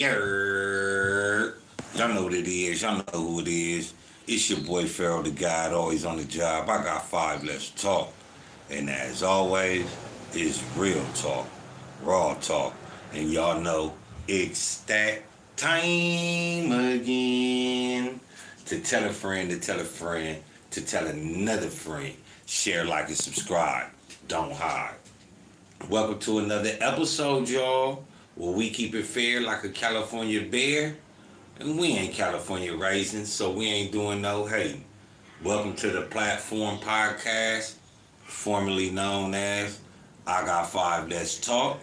Yeah, y'all know what it is. Y'all know who it is. It's your boy Farrell the God, always on the job. I got five. Let's talk. And as always, it's real talk, raw talk. And y'all know it's that time again to tell a friend, to tell a friend, to tell another friend. Share, like, and subscribe. Don't hide. Welcome to another episode, y'all, where we keep it fair like a California bear. And we ain't California raisins, so we ain't doing no hating. Welcome to the Platform Podcast, formerly known as I Got Five Let's Talk.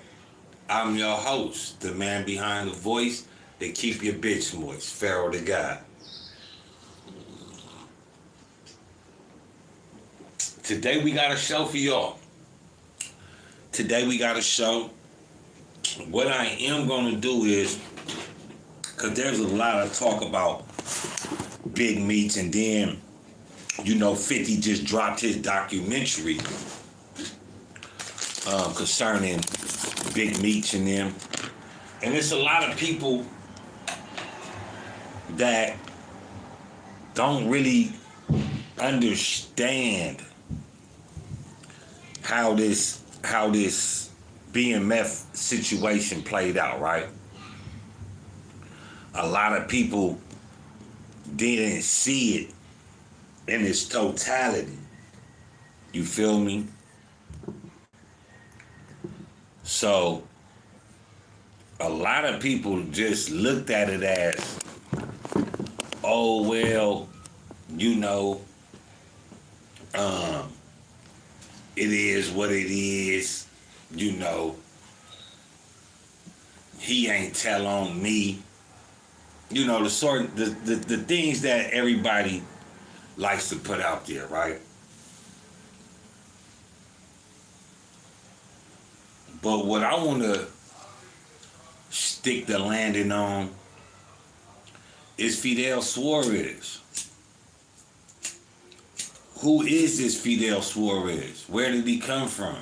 I'm your host, the man behind the voice that keep your bitch moist, Pharaoh the guy. Today we got a show for y'all. Today we got a show. What I am going to do is, because there's a lot of talk about Big Meech, and then, 50 just dropped his documentary concerning Big Meech and them. And it's a lot of people that don't really understand how this BMF situation played out, right? A lot of people didn't see it in its totality. You feel me? So, a lot of people just looked at it as, oh, well, it is what it is, he ain't tell on me. The things that everybody likes to put out there, right? But what I want to stick the landing on is Fidel Suarez. Who is this Fidel Suarez? Where did he come from?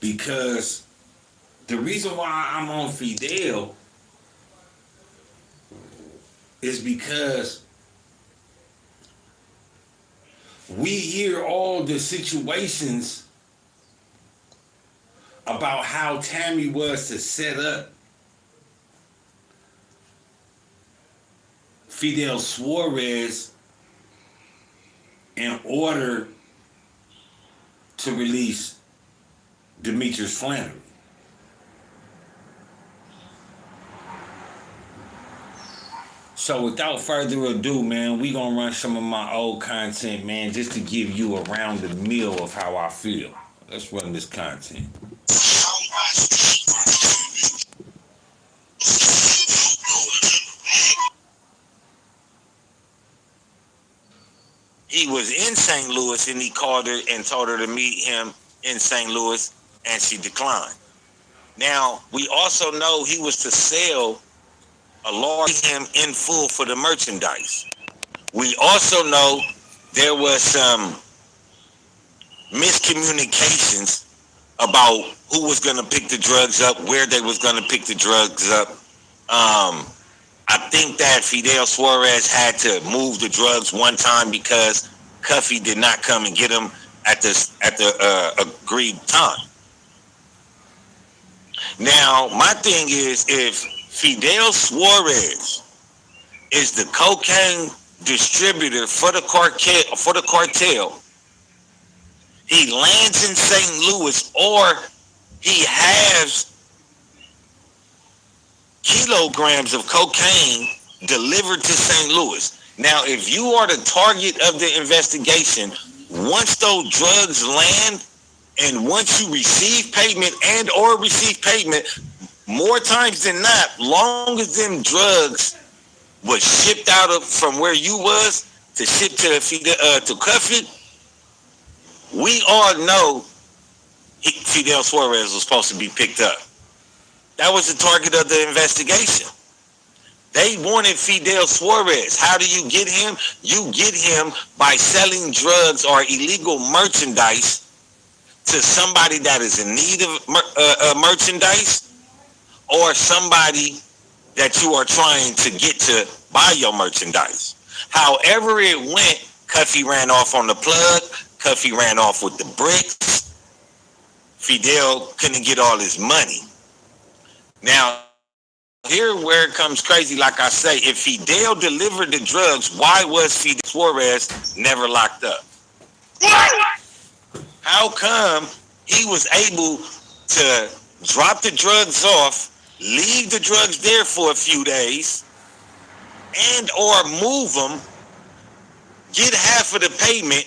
Because the reason why I'm on Fidel is because we hear all the situations about how Tammy was to set up Fidel Suarez in order to release Demetrius Flannery. So without further ado, man, we gonna run some of my old content, man, just to give you a round the meal of how I feel. Let's run this content. He was in St. Louis and he called her and told her to meet him in St. Louis, and she declined. Now, we also know he was to sell a large him in full for the merchandise. We also know there was some miscommunications about who was going to pick the drugs up, where they was going to pick the drugs up. I think that Fidel Suarez had to move the drugs one time because Cuffy did not come and get him at the agreed time. Now, my thing is, if Fidel Suarez is the cocaine distributor for the cartel, he lands in St. Louis, or he has kilograms of cocaine delivered to St. Louis. Now, if you are the target of the investigation, once those drugs land and once you receive payment more times than not, long as them drugs was shipped out of from where you was to ship to Cuffy, we all know Fidel Suarez was supposed to be picked up. That was the target of the investigation. They wanted Fidel Suarez. How do you get him? You get him by selling drugs or illegal merchandise to somebody that is in need of merchandise, or somebody that you are trying to get to buy your merchandise. However it went, Cuffy ran off on the plug. Cuffy ran off with the bricks. Fidel couldn't get all his money. Now, here where it comes crazy, like I say, if Fidel delivered the drugs, why was Fidel Suarez never locked up? How come he was able to drop the drugs off, leave the drugs there for a few days, and or move them, get half of the payment,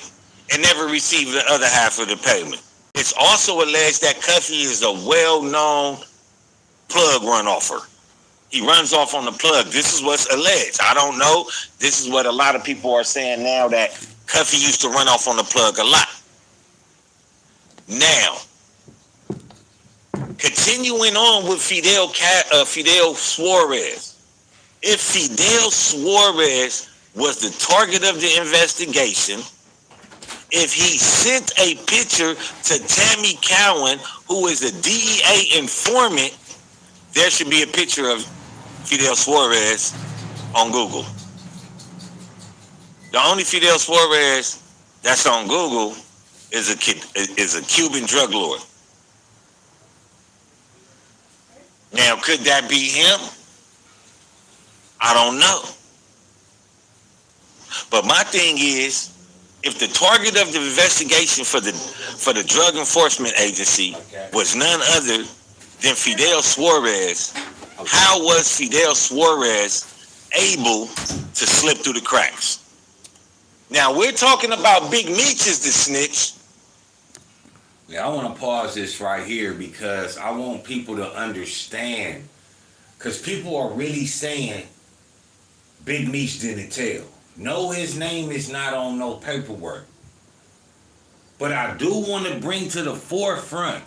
and never receive the other half of the payment? It's also alleged that Cuffy is a well-known plug run-offer. He runs off on the plug. This is what's alleged. I don't know. This is what a lot of people are saying now, that Cuffy used to run off on the plug a lot. Now, continuing on with Fidel Suarez. If Fidel Suarez was the target of the investigation, if he sent a picture to Tammy Cowan, who is a DEA informant, there should be a picture of Fidel Suarez on Google. The only Fidel Suarez that's on Google is a Cuban drug lord. Now, could that be him? I don't know. But my thing is, if the target of the investigation for the Drug Enforcement Agency was none other than Fidel Suarez, how was Fidel Suarez able to slip through the cracks? Now, we're talking about Big Meech is the snitch. Yeah, I want to pause this right here because I want people to understand. Because people are really saying Big Meech didn't tell. No, his name is not on no paperwork. But I do want to bring to the forefront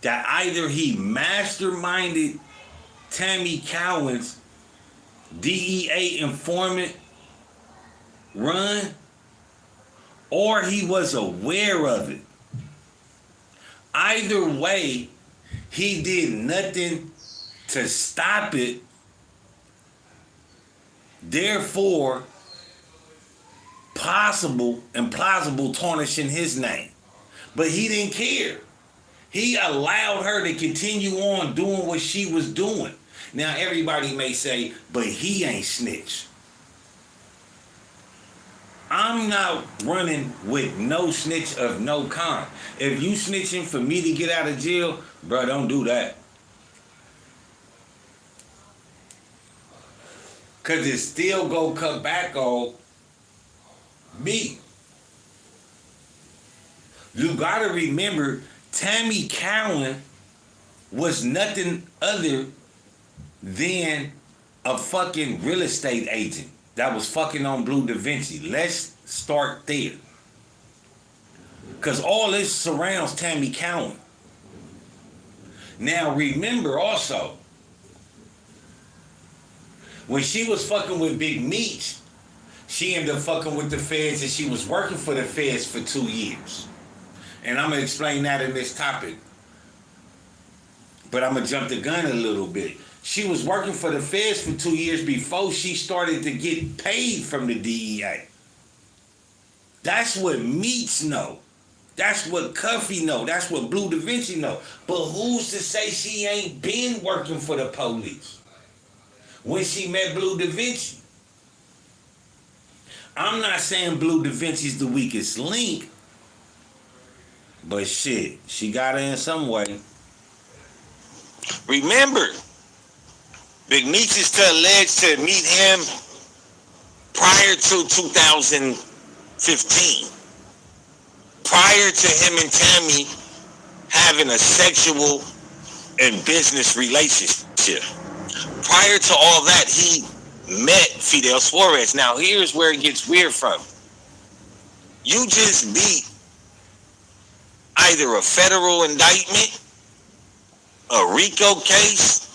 that either he masterminded Tammy Cowan's DEA informant run, or he was aware of it. Either way, he did nothing to stop it. Therefore, possible and plausible tarnishing his name. But he didn't care. He allowed her to continue on doing what she was doing. Now, everybody may say, but he ain't snitch. I'm not running with no snitch of no kind. If you snitching for me to get out of jail, bro, don't do that. Because it still go cut back on me. You got to remember, Tammy Cowan was nothing other than a fucking real estate agent that was fucking on Blue Da Vinci. Let's start there. Because all this surrounds Tammy Cowan. Now remember also, when she was fucking with Big Meech, she ended up fucking with the feds, and she was working for the feds for 2 years. And I'm going to explain that in this topic. But I'm going to jump the gun a little bit. She was working for the feds for 2 years before she started to get paid from the DEA. That's what Meech know. That's what Cuffy know. That's what Blue Da Vinci know. But who's to say she ain't been working for the police when she met Blue Da Vinci? I'm not saying Blue Da Vinci's the weakest link, but shit, she got her in some way. Remember, Big Meech is alleged to meet him prior to 2015. Prior to him and Tammy having a sexual and business relationship. Prior to all that, he met Fidel Suarez. Now, here's where it gets weird from. You just beat either a federal indictment, a RICO case,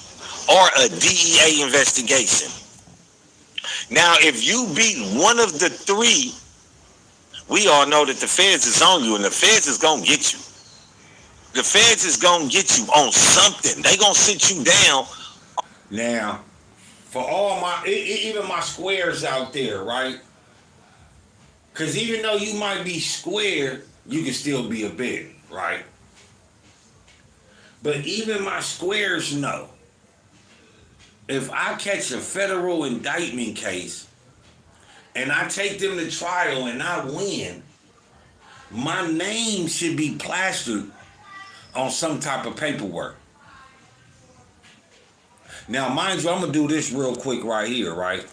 or a DEA investigation. Now, if you beat one of the three, we all know that the feds is on you, and the feds is going to get you. The feds is gonna get you on something. They gonna sit you down. Now, for all my, even my squares out there, right? Because even though you might be square, you can still be a bear, right? But even my squares know, if I catch a federal indictment case and I take them to trial and I win, my name should be plastered on some type of paperwork. Now, mind you, I'm going to do this real quick right here, right?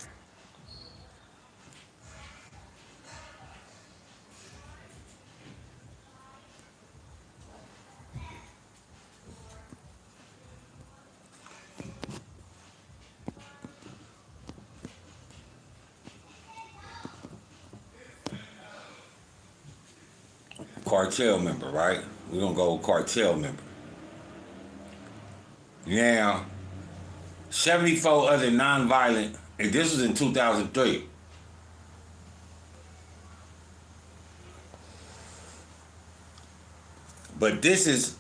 Cartel member, right? We're going to go cartel member. Now, 74 other nonviolent, and this was in 2003. But this is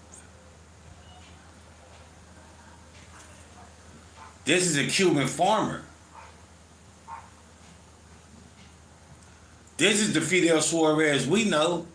a Cuban farmer. This is the Fidel Suarez we know.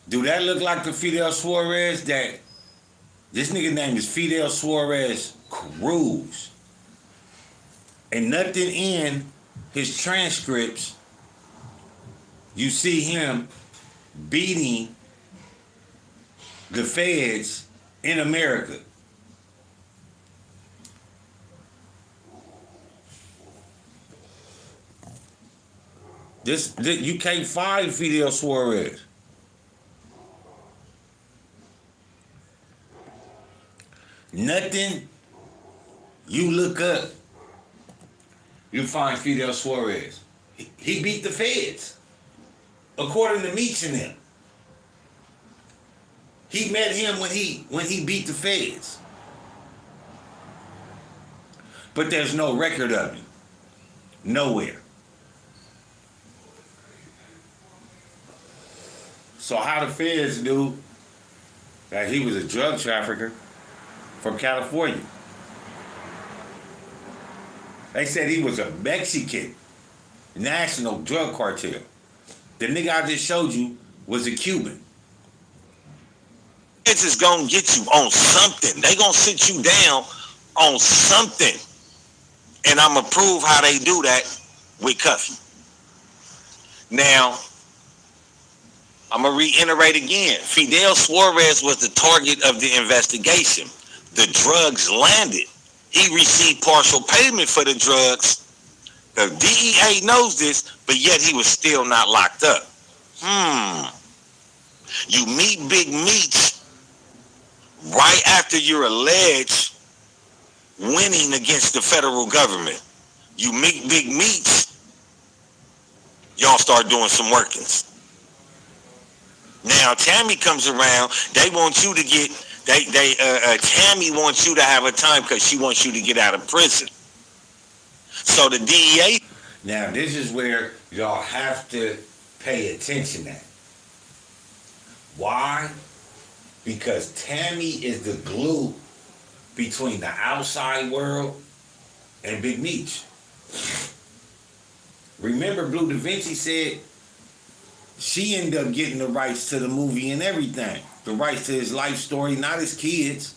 Do that look like the Fidel Suarez that this nigga name is Fidel Suarez Cruz? And nothing in his transcripts, you see him beating the feds in America. This you can't find Fidel Suarez. Nothing you look up, you find Fidel Suarez. He beat the feds, according to Meech and him. He met him when he beat the feds. But there's no record of him. Nowhere. So how the feds knew that he was a drug trafficker from California? They said he was a Mexican national drug cartel. The nigga I just showed you was a Cuban. Feds is gonna get you on something. They gonna sit you down on something. And I'm gonna prove how they do that with Cuffy. Now, I'm gonna reiterate again. Fidel Suarez was the target of the investigation. The drugs landed. He received partial payment for the drugs. The DEA knows this, but yet he was still not locked up. You meet Big Meech right after you're alleged winning against the federal government. You meet Big Meech, y'all start doing some workings. Now Tammy comes around, they want you to get, Tammy wants you to have a time because she wants you to get out of prison. So the DEA. Now this is where y'all have to pay attention at. Why? Because Tammy is the glue between the outside world and Big Meech. Remember, Blue Da Vinci said she ended up getting the rights to the movie and everything. The rights to his life story, not his kids,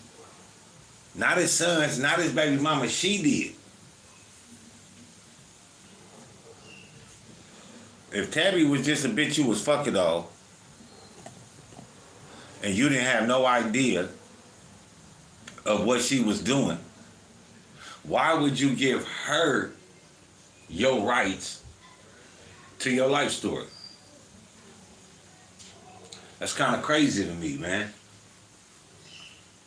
not his sons, not his baby mama. She did. If Tabby was just a bitch you was fucking all, and you didn't have no idea of what she was doing, why would you give her your rights to your life story? That's kind of crazy to me, man.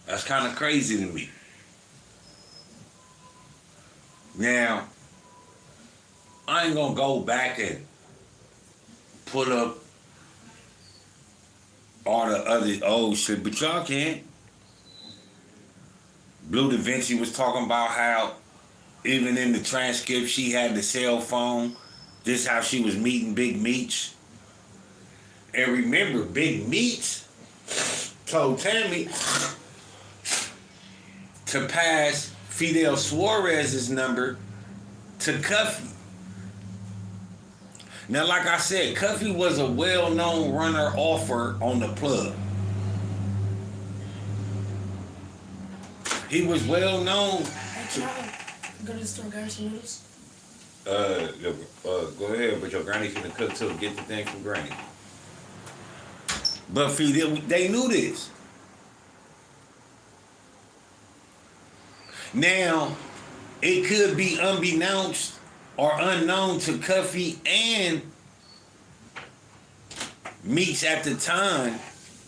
That's kind of crazy to me. Now, I ain't gonna go back and pull up all the other old shit, but y'all can't. Blue Da Vinci was talking about how even in the transcript she had the cell phone. This how she was meeting Big Meech. And remember, Big Meech told Tammy to pass Fidel Suarez's number to Cuffy. Now, like I said, Cuffy was a well-known runner-offer on the plug. He was well-known. Can I go to the store, grab some noodles? Go ahead, but your granny's gonna cook too. Get the thing from granny. But Fidel, they knew this. Now, it could be unbeknownst or unknown to Cuffy and Meech at the time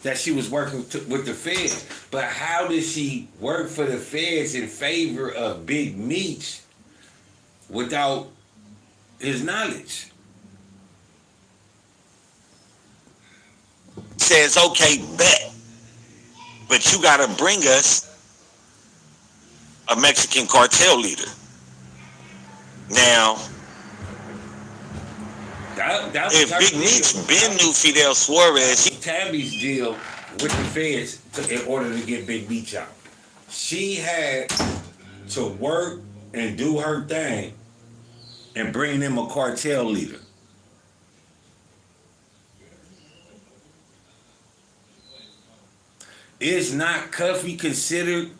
that she was working with the feds. But how did she work for the feds in favor of Big Meech without his knowledge? Says, okay, bet. But you gotta bring us a Mexican cartel leader. Now, if Big Meech been knew Fidel Suarez, Tammy's deal with the feds in order to get Big Meech out. She had to work and do her thing and bring them a cartel leader. Is not Cuffy considered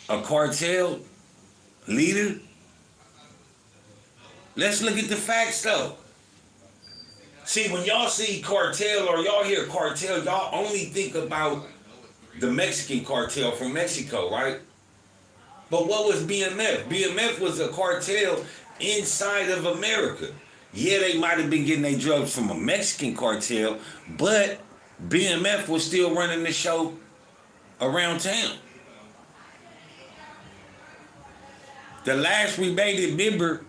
a cartel leader? Let's look at the facts though. See, when y'all see cartel or y'all hear cartel, y'all only think about the Mexican cartel from Mexico, right? But what was BMF? BMF was a cartel inside of America. Yeah, they might have been getting their drugs from a Mexican cartel, but BMF was still running the show around town. The last remaining member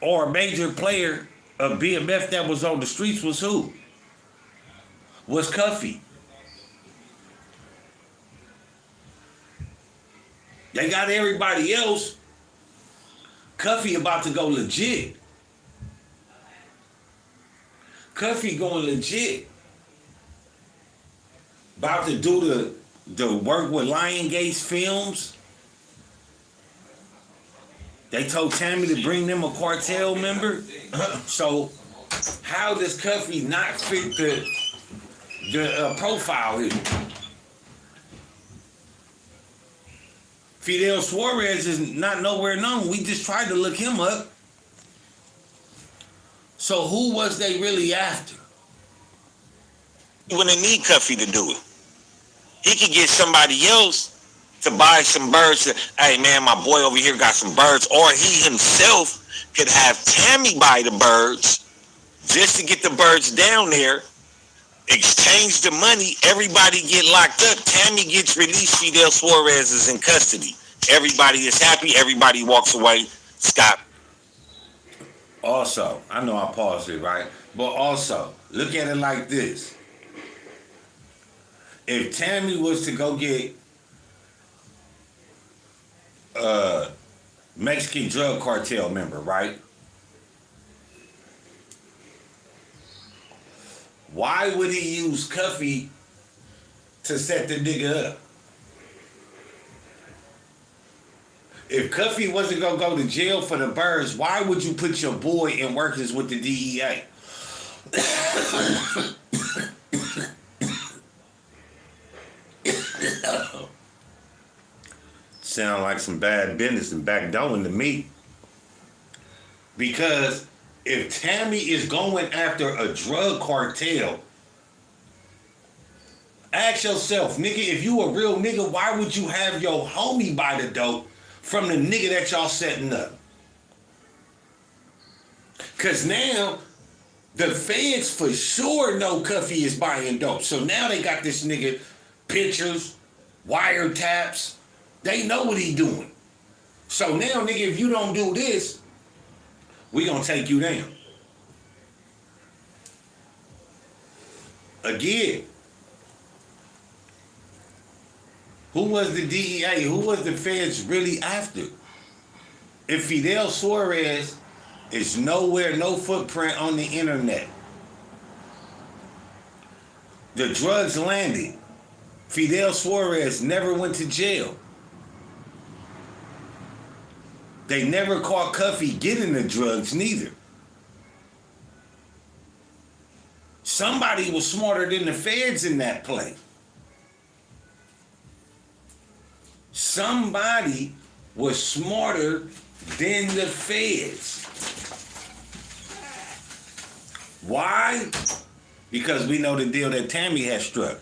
or major player of BMF that was on the streets was who? Was Cuffy. They got everybody else. Cuffy about to go legit. Cuffy going legit. About to do the work with Lion Gates Films. They told Tammy to bring them a cartel member. So how does Cuffy not fit the profile here? Fidel Suarez is not nowhere known. We just tried to look him up. So who was they really after? you wouldn't need Cuffy to do it. He could get somebody else to buy some birds. Hey man, my boy over here got some birds. Or he himself could have Tammy buy the birds just to get the birds down there, exchange the money, everybody get locked up, Tammy gets released, Fidel Suarez is in custody. Everybody is happy, everybody walks away. Scott. Also, I know I paused it, right? But also, look at it like this. If Tammy was to go get a Mexican drug cartel member, right? Why would he use Cuffy to set the nigga up? If Cuffy wasn't gonna go to jail for the birds, why would you put your boy in workers with the DEA? Sound like some bad business and backdooring to me. Because if Tammy is going after a drug cartel, ask yourself, nigga, if you a real nigga, why would you have your homie buy the dope from the nigga that y'all setting up? Cause now the feds for sure know Cuffy is buying dope. So now they got this nigga pictures, wiretaps. They know what he doing. So now, nigga, if you don't do this, we gonna take you down. Again, who was the DEA? Who was the feds really after? If Fidel Suarez is nowhere, no footprint on the internet, the drugs landed. Fidel Suarez never went to jail. They never caught Cuffy getting the drugs neither. Somebody was smarter than the feds in that play. Somebody was smarter than the feds. Why? Because we know the deal that Tammy had struck.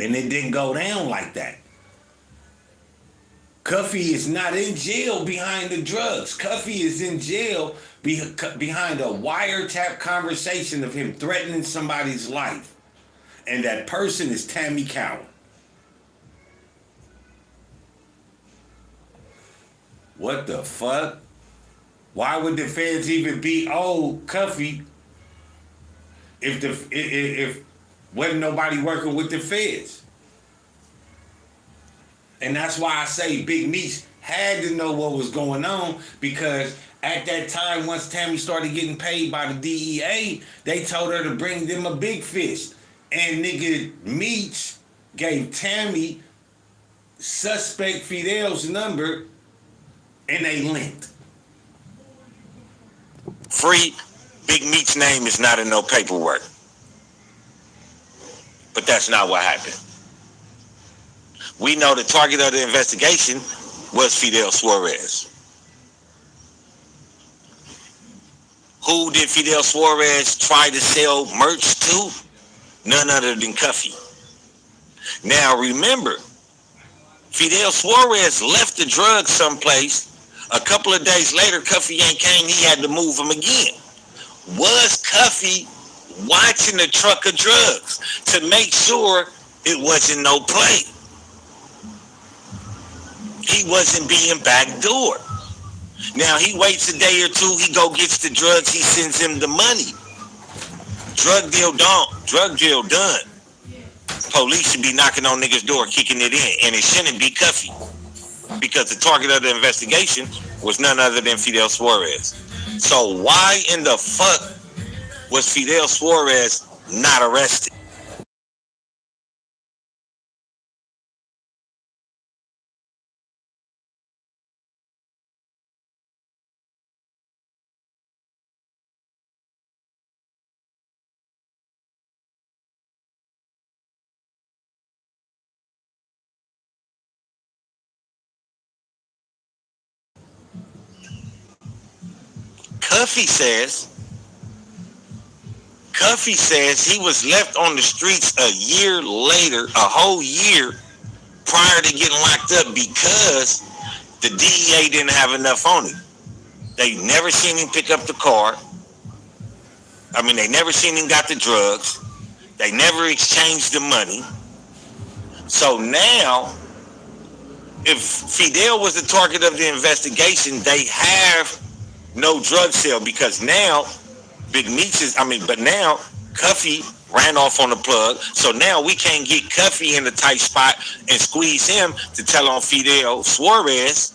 And it didn't go down like that. Cuffy is not in jail behind the drugs. Cuffy is in jail behind a wiretap conversation of him threatening somebody's life. And that person is Tammy Cowan. What the fuck? Why would the feds even be Cuffy if wasn't nobody working with the feds? And that's why I say Big Meech had to know what was going on, because at that time, once Tammy started getting paid by the DEA, they told her to bring them a big fish. And nigga Meech gave Tammy suspect Fidel's number, and they linked. Free Big Meech's name is not in no paperwork. But that's not what happened. We know the target of the investigation was Fidel Suarez. Who did Fidel Suarez try to sell merch to? None other than Cuffy. Now remember, Fidel Suarez left the drugs someplace. A couple of days later, Cuffy ain't came. He had to move him again. Was Cuffy watching the truck of drugs to make sure it wasn't no play? He wasn't being backdoored. Now he waits a day or two. He go gets the drugs. He sends him the money. Drug deal done. Police should be knocking on niggas' door, kicking it in, and it shouldn't be Cuffy, because the target of the investigation was none other than Fidel Suarez. So why in the fuck was Fidel Suarez not arrested? Cuffy says he was left on the streets a year later, a whole year prior to getting locked up, because the DEA didn't have enough on him. They never seen him pick up the car. They never seen him got the drugs. They never exchanged the money. So now, if Fidel was the target of the investigation, they have no drug sale, because now Big Meech but now Cuffy ran off on the plug. So now we can't get Cuffy in the tight spot and squeeze him to tell on Fidel Suarez.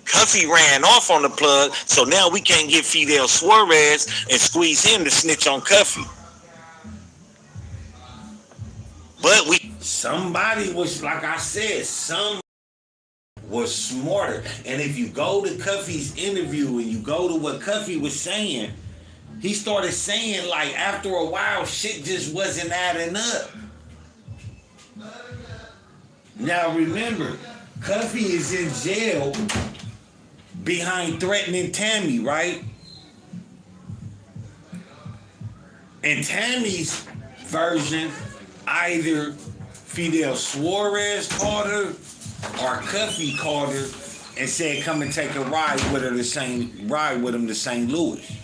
Cuffy ran off on the plug, so now we can't get Fidel Suarez and squeeze him to snitch on Cuffy. But somebody was, like I said, was smarter. And if you go to Cuffy's interview and you go to what Cuffy was saying, he started saying, like, after a while, shit just wasn't adding up. Now remember, Cuffy is in jail behind threatening Tammy, right? And Tammy's version, either Fidel Suarez called her or Cuffy called her and said, come and take a ride with him to St. Louis.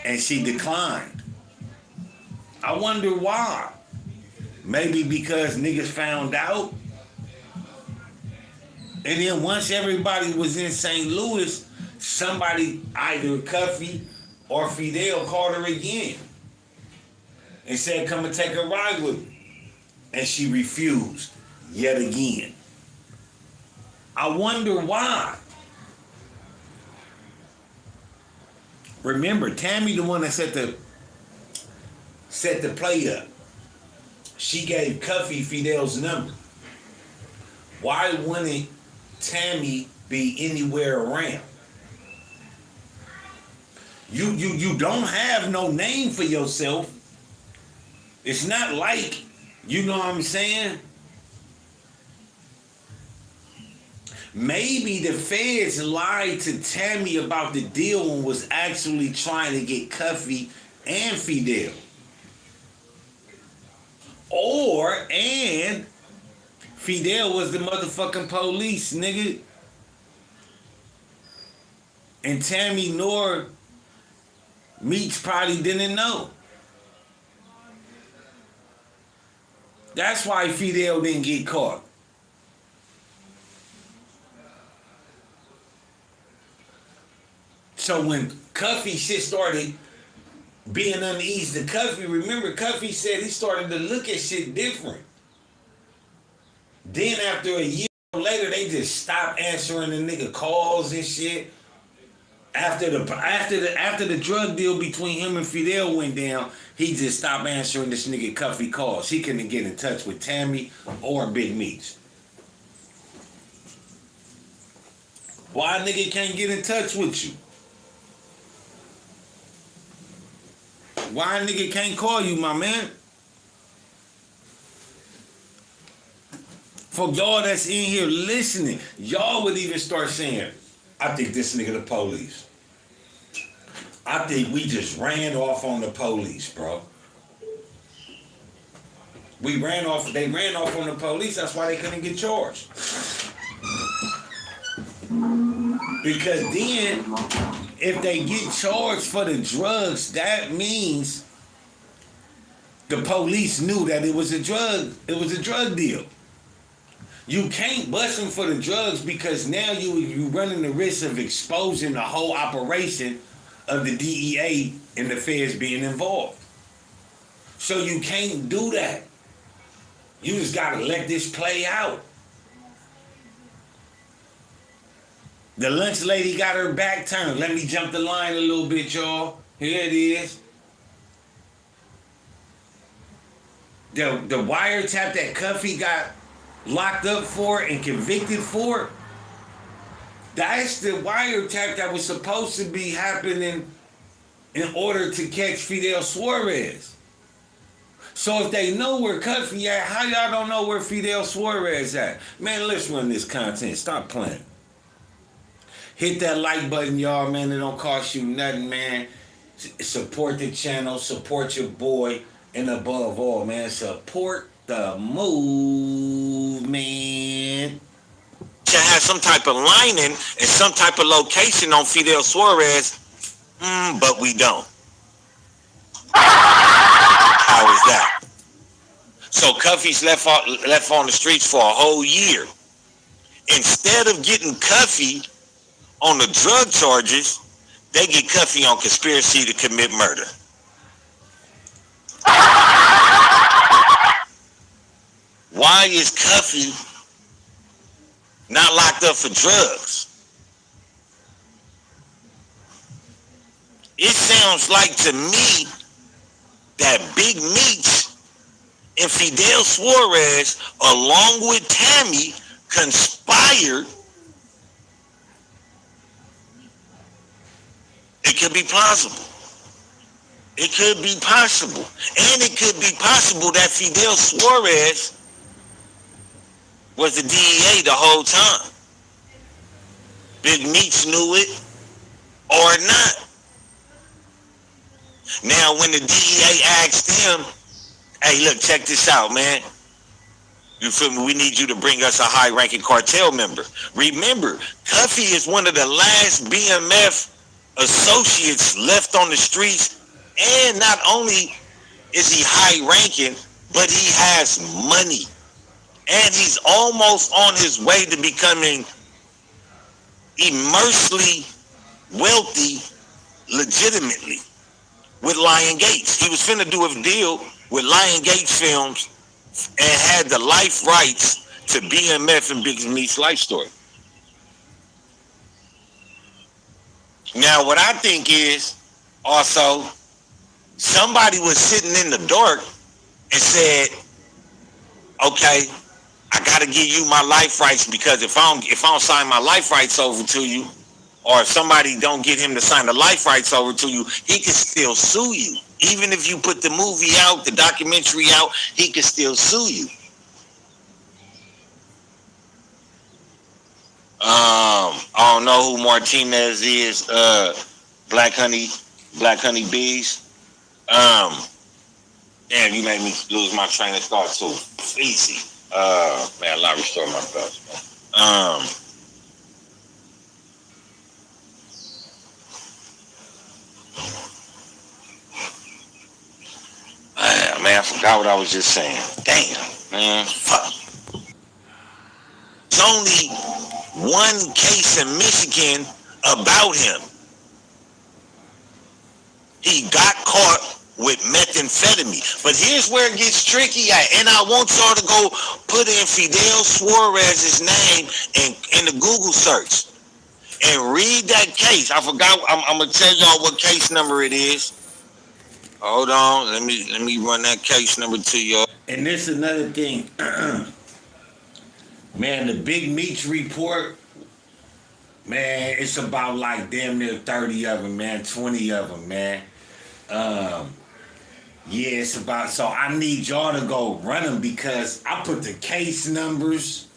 And she declined. I wonder why. Maybe because niggas found out. And then once everybody was in St. Louis, somebody, either Cuffy or Fidel, called her again. and said, come and take a ride with me. And she refused yet again. I wonder why. Remember, Tammy, the one that set the play up. She gave Cuffy Fidel's number. Why wouldn't Tammy be anywhere around? You don't have no name for yourself. It's not like, you know what I'm saying? Maybe the feds lied to Tammy about the deal and was actually trying to get Cuffy and Fidel. And Fidel was the motherfucking police, nigga. And Tammy nor Meech probably didn't know. That's why Fidel didn't get caught. So when Cuffy shit started being uneasy to Cuffy, remember Cuffy said he started to look at shit different. Then after a year later, they just stopped answering the nigga calls and shit. After the drug deal between him and Fidel went down, he just stopped answering this nigga Cuffy calls. He couldn't get in touch with Tammy or Big Meech. Why a nigga can't get in touch with you? Why a nigga can't call you, my man? For y'all that's in here listening, y'all would even start saying, I think this nigga the police. I think we just ran off on the police, bro. They ran off on the police, that's why they couldn't get charged. Because then, if they get charged for the drugs, that means the police knew that it was a drug deal. You can't bust them for the drugs because now you running the risk of exposing the whole operation of the DEA and the feds being involved. So you can't do that. You just gotta let this play out. The lunch lady got her back turned. Let me jump the line a little bit, y'all. Here it is. The wiretap that Cuffy got locked up for and convicted for, that's the wiretap that was supposed to be happening in order to catch Fidel Suarez. So if they know where Cuffy at, how y'all don't know where Fidel Suarez at? Man, let's run this content. Stop playing. Hit that like button, y'all, man. It don't cost you nothing, man. Support the channel. Support your boy. And above all, man, support the movement. To have some type of lining and some type of location on Fidel Suarez, but we don't. How is that? So Cuffy's left on the streets for a whole year. Instead of getting Cuffy on the drug charges, they get Cuffy on conspiracy to commit murder. Why is Cuffy not locked up for drugs? It sounds like to me that Big Meech and Fidel Suarez, along with Tammy, conspired. It could be plausible. It could be possible. And it could be possible that Fidel Suarez was the DEA the whole time. Big Meech knew it or not. Now, when the DEA asked him, hey, look, check this out, man. You feel me? We need you to bring us a high-ranking cartel member. Remember, Cuffy is one of the last BMF associates left on the streets, and not only is he high-ranking, but he has money. And he's almost on his way to becoming immensely wealthy legitimately. with Lion Gates. He was finna do a deal with Lion Gates Films and had the life rights to BMF and Big Meech's life story. Now, what I think is also somebody was sitting in the dark and said, "Okay, I gotta give you my life rights because if I don't sign my life rights over to you, or if somebody don't get him to sign the life rights over to you, he can still sue you. Even if you put the movie out, the documentary out, he can still sue you." I don't know who Martinez is. Black Honey Bees. Damn, you made me lose my train of thought too. Easy. Man, a lot restore my belts, man. Man, I forgot what I was just saying. Damn, man, fuck. There's only one case in Michigan about him. He got caught with methamphetamine. But here's where it gets tricky at. And I want y'all to go put in Fidel Suarez's name in the Google search and read that case. I forgot. I'm gonna tell y'all what case number it is. Hold on. Let me run that case number to y'all. And this is another thing. Man, the Big Meech report, man, it's about like damn near 30 of them, man, 20 of them, man. Yeah, it's about, so I need y'all to go run them because I put the case numbers,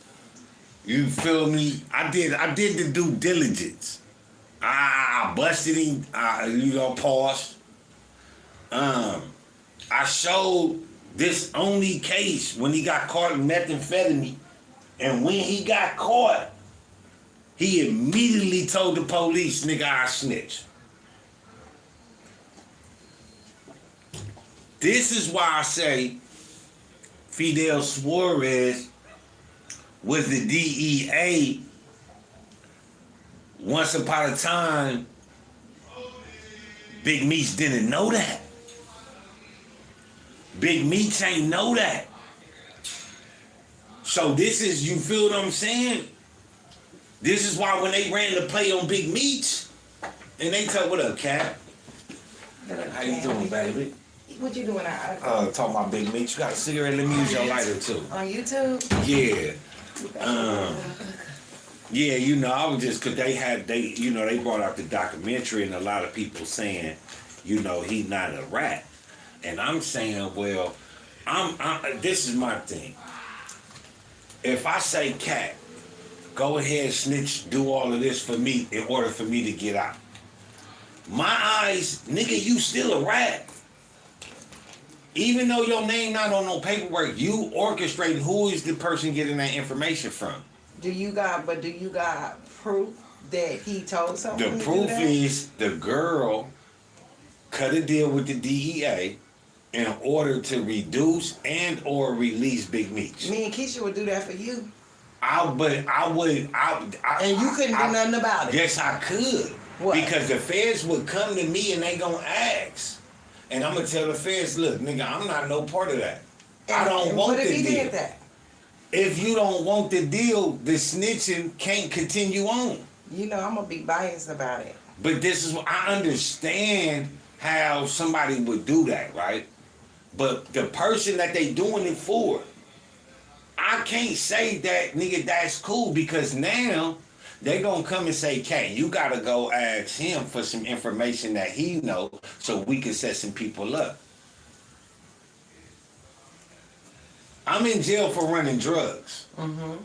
you feel me? I did the due diligence. I busted him, pause. I showed this only case when he got caught in methamphetamine. And when he got caught, he immediately told the police, "Nigga, I snitch." This is why I say Fidel Suarez was the DEA once upon a time. Big Meech didn't know that. Big Meech ain't know that. So this is, you feel what I'm saying? This is why when they ran the play on Big Meech, and they tell, "What up, Cap? How you doing, baby?" What you doing out? Talking about Big Meech. You got a cigarette? Let me use your lighter too. On YouTube? Yeah. Yeah, I was just, cause they brought out the documentary and a lot of people saying, he not a rat. And I'm saying, well, this is my thing. If I say, "Cat, go ahead, snitch, do all of this for me in order for me to get out," my eyes, nigga, you still a rat. Even though your name not on no paperwork, you orchestrating who is the person getting that information from. Do you got proof that he told someone? The proof is the girl cut a deal with the DEA in order to reduce and or release Big Meech. Me and Keisha would do that for you. And you couldn't do nothing about it. Yes, I could. What? Because the feds would come to me and they gonna ask. And I'm gonna tell the feds, "Look, nigga, I'm not no part of that. I don't want the deal." What if he did that? If you don't want the deal, the snitching can't continue on. I'm gonna be biased about it. But this is what I understand how somebody would do that, right? But the person that they doing it for, I can't say that, nigga, that's cool, because now they gonna come and say, "Cat, you gotta go ask him for some information that he know so we can set some people up." I'm in jail for running drugs. Mm-hmm.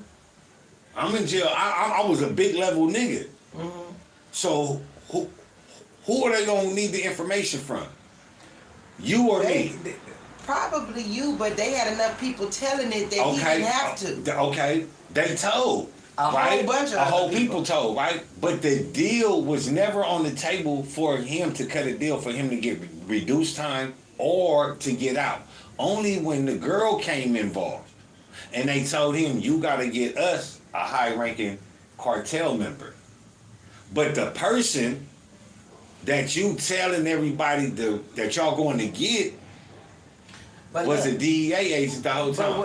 I'm in jail. I was a big level nigga. Mm-hmm. So who are they gonna need the information from? You or me? Probably you, but they had enough people telling it that he didn't have to. Okay, they told. A right? whole bunch of a whole other people told, right? But the deal was never on the table for him to cut a deal for him to get reduced time or to get out. Only when the girl came involved, and they told him, "You got to get us a high-ranking cartel member." But the person that you telling everybody that y'all going to get But was look, a DEA agent the whole time.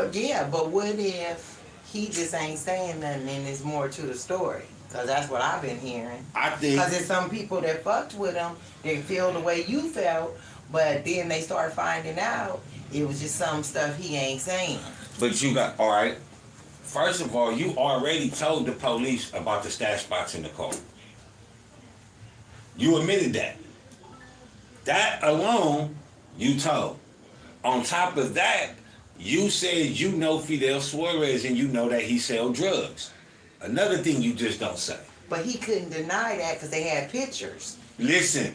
but what if he just ain't saying nothing and there's more to the story? Because that's what I've been hearing. I think. Because there's some people that fucked with him, they feel the way you felt, but then they start finding out it was just some stuff he ain't saying. But you got, all right. First of all, you already told the police about the stash box in the car. You admitted that. That alone, you told. On top of that, you said you know Fidel Suarez and you know that he sell drugs. Another thing you just don't say. But he couldn't deny that because they had pictures. Listen,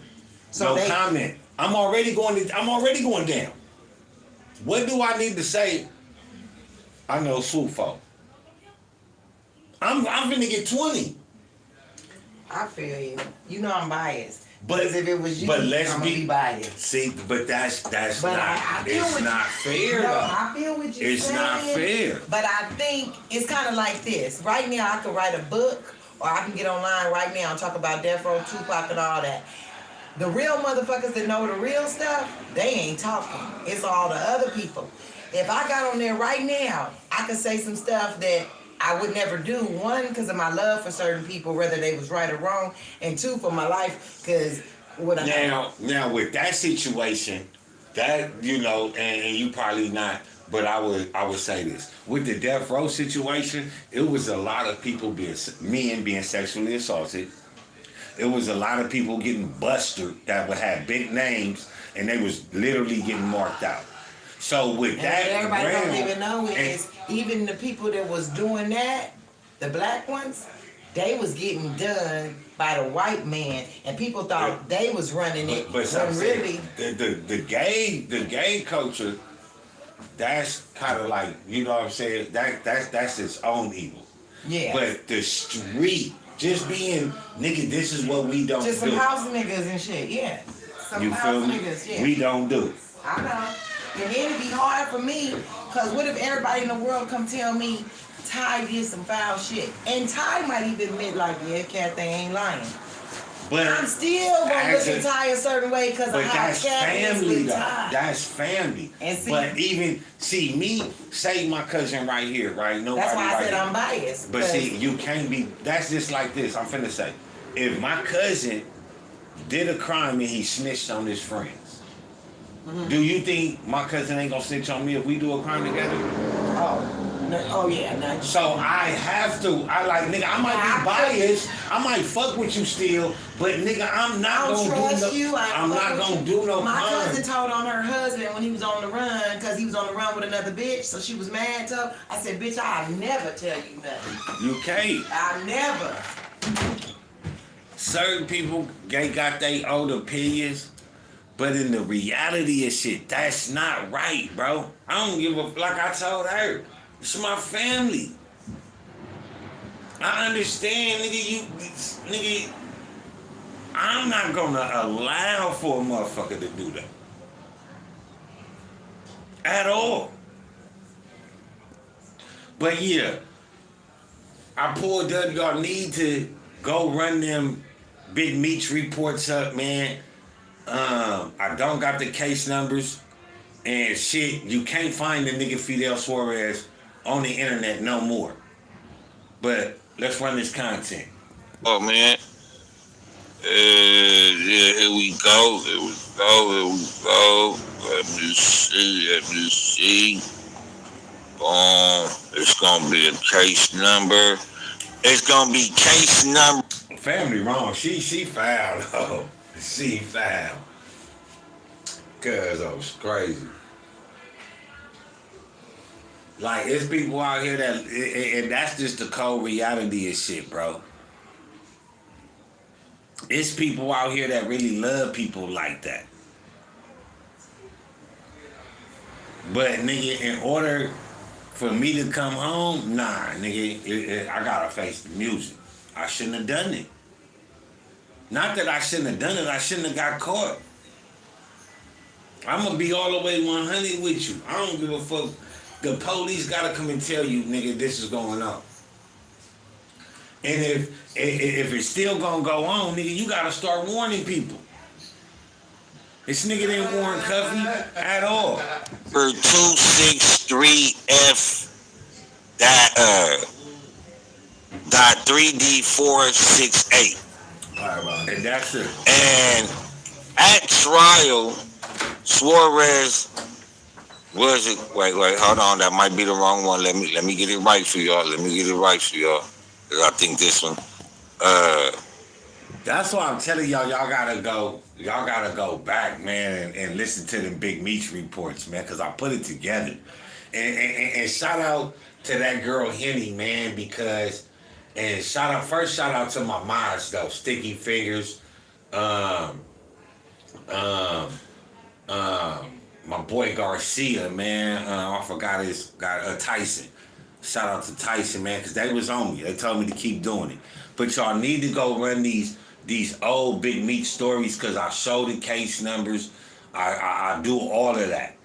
So no comment. I'm already going down. What do I need to say? I know Swoop folk. I'm finna get 20. I feel you. You know I'm biased. But Because if it was you, but let's I'm gonna be biased. See, but that's But not. I feel It's what not fair. No, though. I feel what you're It's saying. not fair. But I think it's kind of like this. Right now, I could write a book, or I can get online right now and talk about Death Row, Tupac, and all that. The real motherfuckers that know the real stuff, they ain't talking. It's all the other people. If I got on there right now, I could say some stuff that I would never do. One, because of my love for certain people, whether they was right or wrong, and two, for my life, because what I Now with that situation, that and you probably not, but I would say this with the Death Row situation, it was a lot of people men being sexually assaulted. It was a lot of people getting busted that would have big names, and they was literally getting marked out. So with And that, what everybody realm, don't even know is even the people that was doing that, the black ones, they was getting done by the white man, and people thought they was running it, but when really the gay culture, that's kind of like, you know what I'm saying, that's its own evil. yeah. But the street, just being nigga, this is what we don't Just do. some house niggas and shit, yeah. Some You house feel me? niggas, yeah. We don't do. I know. And it'd be hard for me, cause what if everybody in the world come tell me Ty did some foul shit? And Ty might even admit like, yeah, Kathy ain't lying. But I'm still gonna look at Ty a certain way cause But of how that's Kathy is family with though. Ty. That's family. And see- but even me, say my cousin right here, right? Nobody That's why I right said here. I'm biased. But 'cause see, you can't be. That's just like this. I'm finna say, if my cousin did a crime and he snitched on his friends, do you think my cousin ain't gonna snitch on me if we do a crime together? no. So I have to. Nigga, I might be biased. I might fuck with you still, but nigga, I'm not I don't gonna trust do you. no. I'm not gonna do no My crime. cousin told on her husband when he was on the run, because he was on the run with another bitch, so she was mad to her. I said, bitch, I'll never tell you nothing. You can't. I never. Certain people, they got their own opinions, but in the reality of shit, that's not right, bro. I don't give a, like I told her, it's my family. I understand, nigga, I'm not gonna allow for a motherfucker to do that. At all. But yeah, I pulled up, y'all need to go run them Big Meech reports up, man. I don't got the case numbers and shit. You can't find the nigga Fidel Suarez on the internet no more. But let's run this content. Oh man. Yeah, here we go. Let me see. It's gonna be a case number. It's gonna be case number. Family wrong. She foul though. She foul. Cause I was crazy. Like, it's people out here that, and that's just the cold reality of shit, bro. It's people out here that really love people like that. But nigga, in order for me to come home, nah, nigga, I gotta face the music. I shouldn't have done it. Not that I shouldn't have done it, I shouldn't have got caught. I'm gonna be all the way 100 with you. I don't give a fuck. The police gotta come and tell you, nigga, this is going on. And if it's still gonna go on, nigga, you gotta start warning people. This nigga didn't warrant Cuffy at all. For 263F dot 3D468. And that's it. And at trial, Suarez was it? Wait, hold on. That might be the wrong one. Let me get it right for y'all. 'Cause I think this one. That's why I'm telling y'all gotta go back, man, and listen to them Big Meech reports, man, because I put it together. And shout out to that girl Henny, man, because shout out to my mods though, Sticky Fingers, my boy Garcia, man. I forgot Tyson. Shout out to Tyson, man, because they was on me. They told me to keep doing it. But y'all need to go run these old Big Meech stories, because I show the case numbers. I do all of that.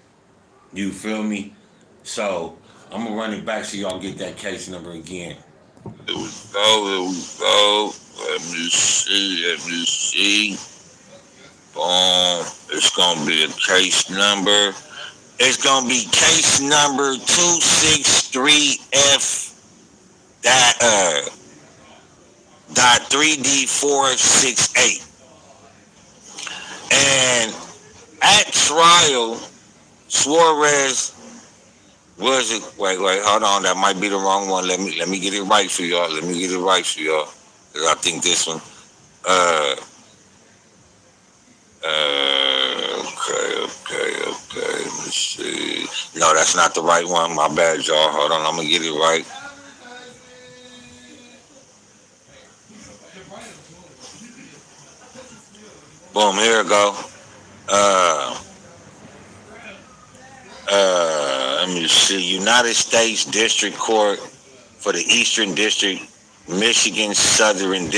You feel me? So I'm gonna run it back so y'all get that case number again. Here we go. Let me see. Boom. It's gonna be a case number. It's gonna be case number 263F dot 3D468. And at trial, Suarez was it? Wait, hold on. That might be the wrong one. Let me get it right for y'all. 'Cause I think this one. Okay. Let me see. No, that's not the right one. My bad, y'all. Hold on. I'm gonna get it right. Boom. Here we go. Let me see. United States District Court for the Eastern District, Michigan Southern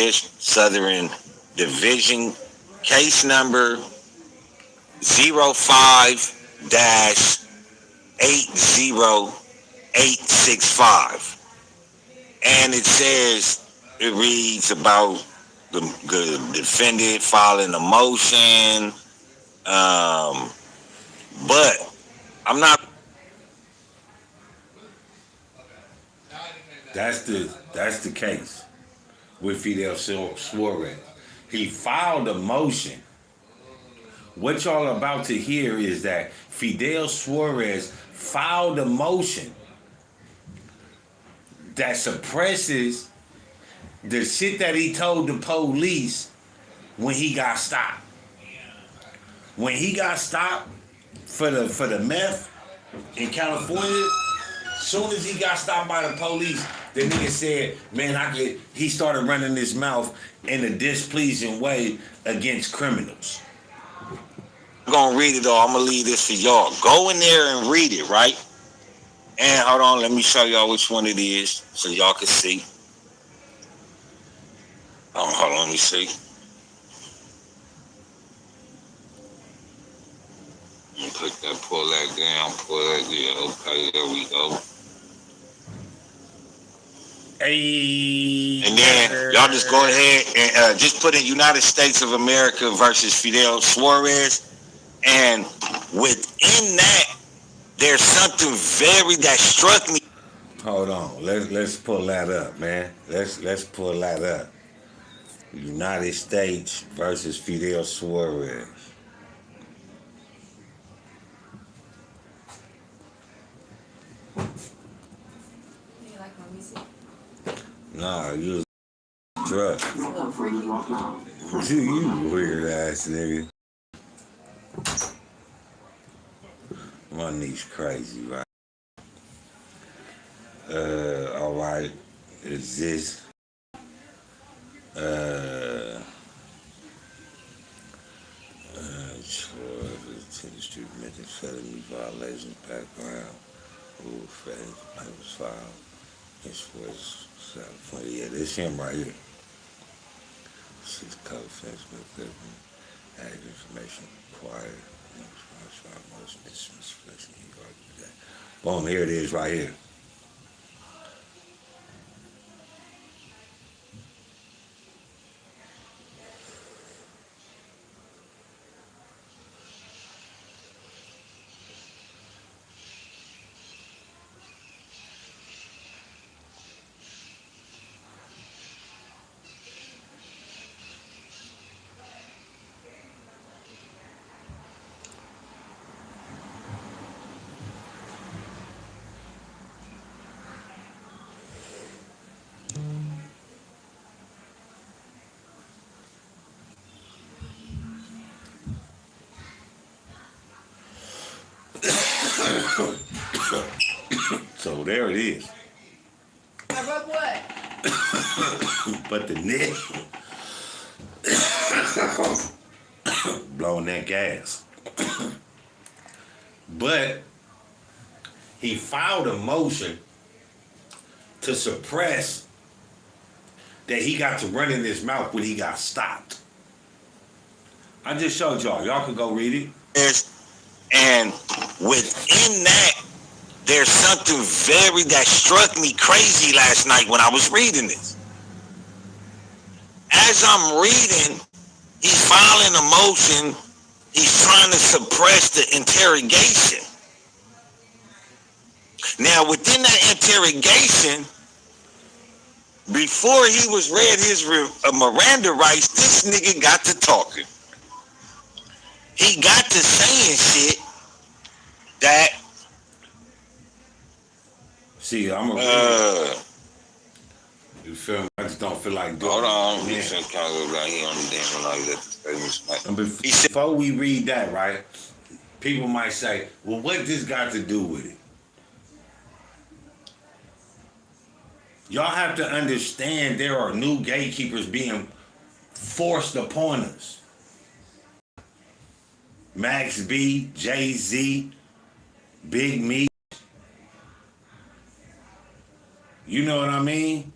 Division, case number 05-80865. And it reads about the defendant filing a motion. But I'm not. That's the case with Fidel Suarez. He filed a motion. What y'all are about to hear is that Fidel Suarez filed a motion that suppresses the shit that he told the police when he got stopped. When he got stopped for the meth in California, soon as he got stopped by the police, the nigga said, man, he started running his mouth in a displeasing way against criminals. I'm gonna read it all. I'm gonna leave this for y'all. Go in there and read it, right? And hold on, let me show y'all which one it is so y'all can see. Hold on, let me see. Pull that down, okay, there we go. Hey. And then y'all just go ahead and just put in United States of America versus Fidel Suarez. And within that, there's something that struck me. Hold on, let's pull that up, man. Let's pull that up. United States versus Fidel Suarez. You like my music? Nah, you was drunk. You weird ass nigga. My niece crazy, right? Alright. Is this 10th Street methamphetamine violations background. Offense papers filed. This was California. Yeah, this him right here. 6 color offense methamphetamine. Added information required. Motion dismissed. Boom, here it is right here. So there it is. I rub what? But the nigga blowing that gas. But he filed a motion to suppress that he got to run in his mouth when he got stopped. I just showed y'all. Y'all can go read it. And within that, there's something that struck me crazy last night when I was reading this. As I'm reading, he's filing a motion. He's trying to suppress the interrogation. Now, within that interrogation, before he was read his Miranda rights, this nigga got to talking. He got to saying shit that. See, I'm a. You feel me? I just don't feel like doing. Hold on. Yeah. He on the damn like that. Before we read that, right? People might say, "Well, what this got to do with it?" Y'all have to understand there are new gatekeepers being forced upon us. Max B, Jay-Z, Big Meech. You know what I mean?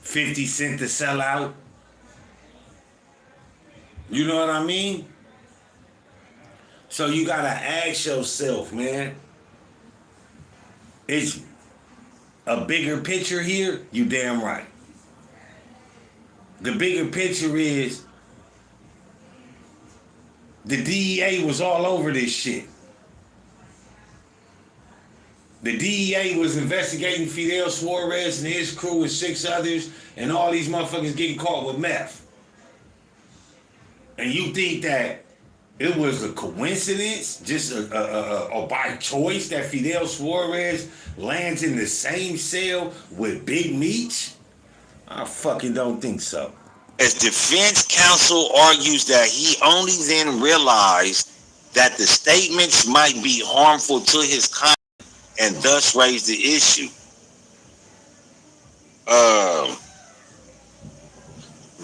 50 Cent to sell out. You know what I mean? So you gotta ask yourself, man. It's a bigger picture here? You damn right. The bigger picture is the DEA was all over this shit. The DEA was investigating Fidel Suarez and his crew and 6 others, and all these motherfuckers getting caught with meth. And you think that it was a coincidence, just or by choice, that Fidel Suarez lands in the same cell with Big Meech? I fucking don't think so. As defense counsel argues that he only then realized that the statements might be harmful to his client and thus raised the issue.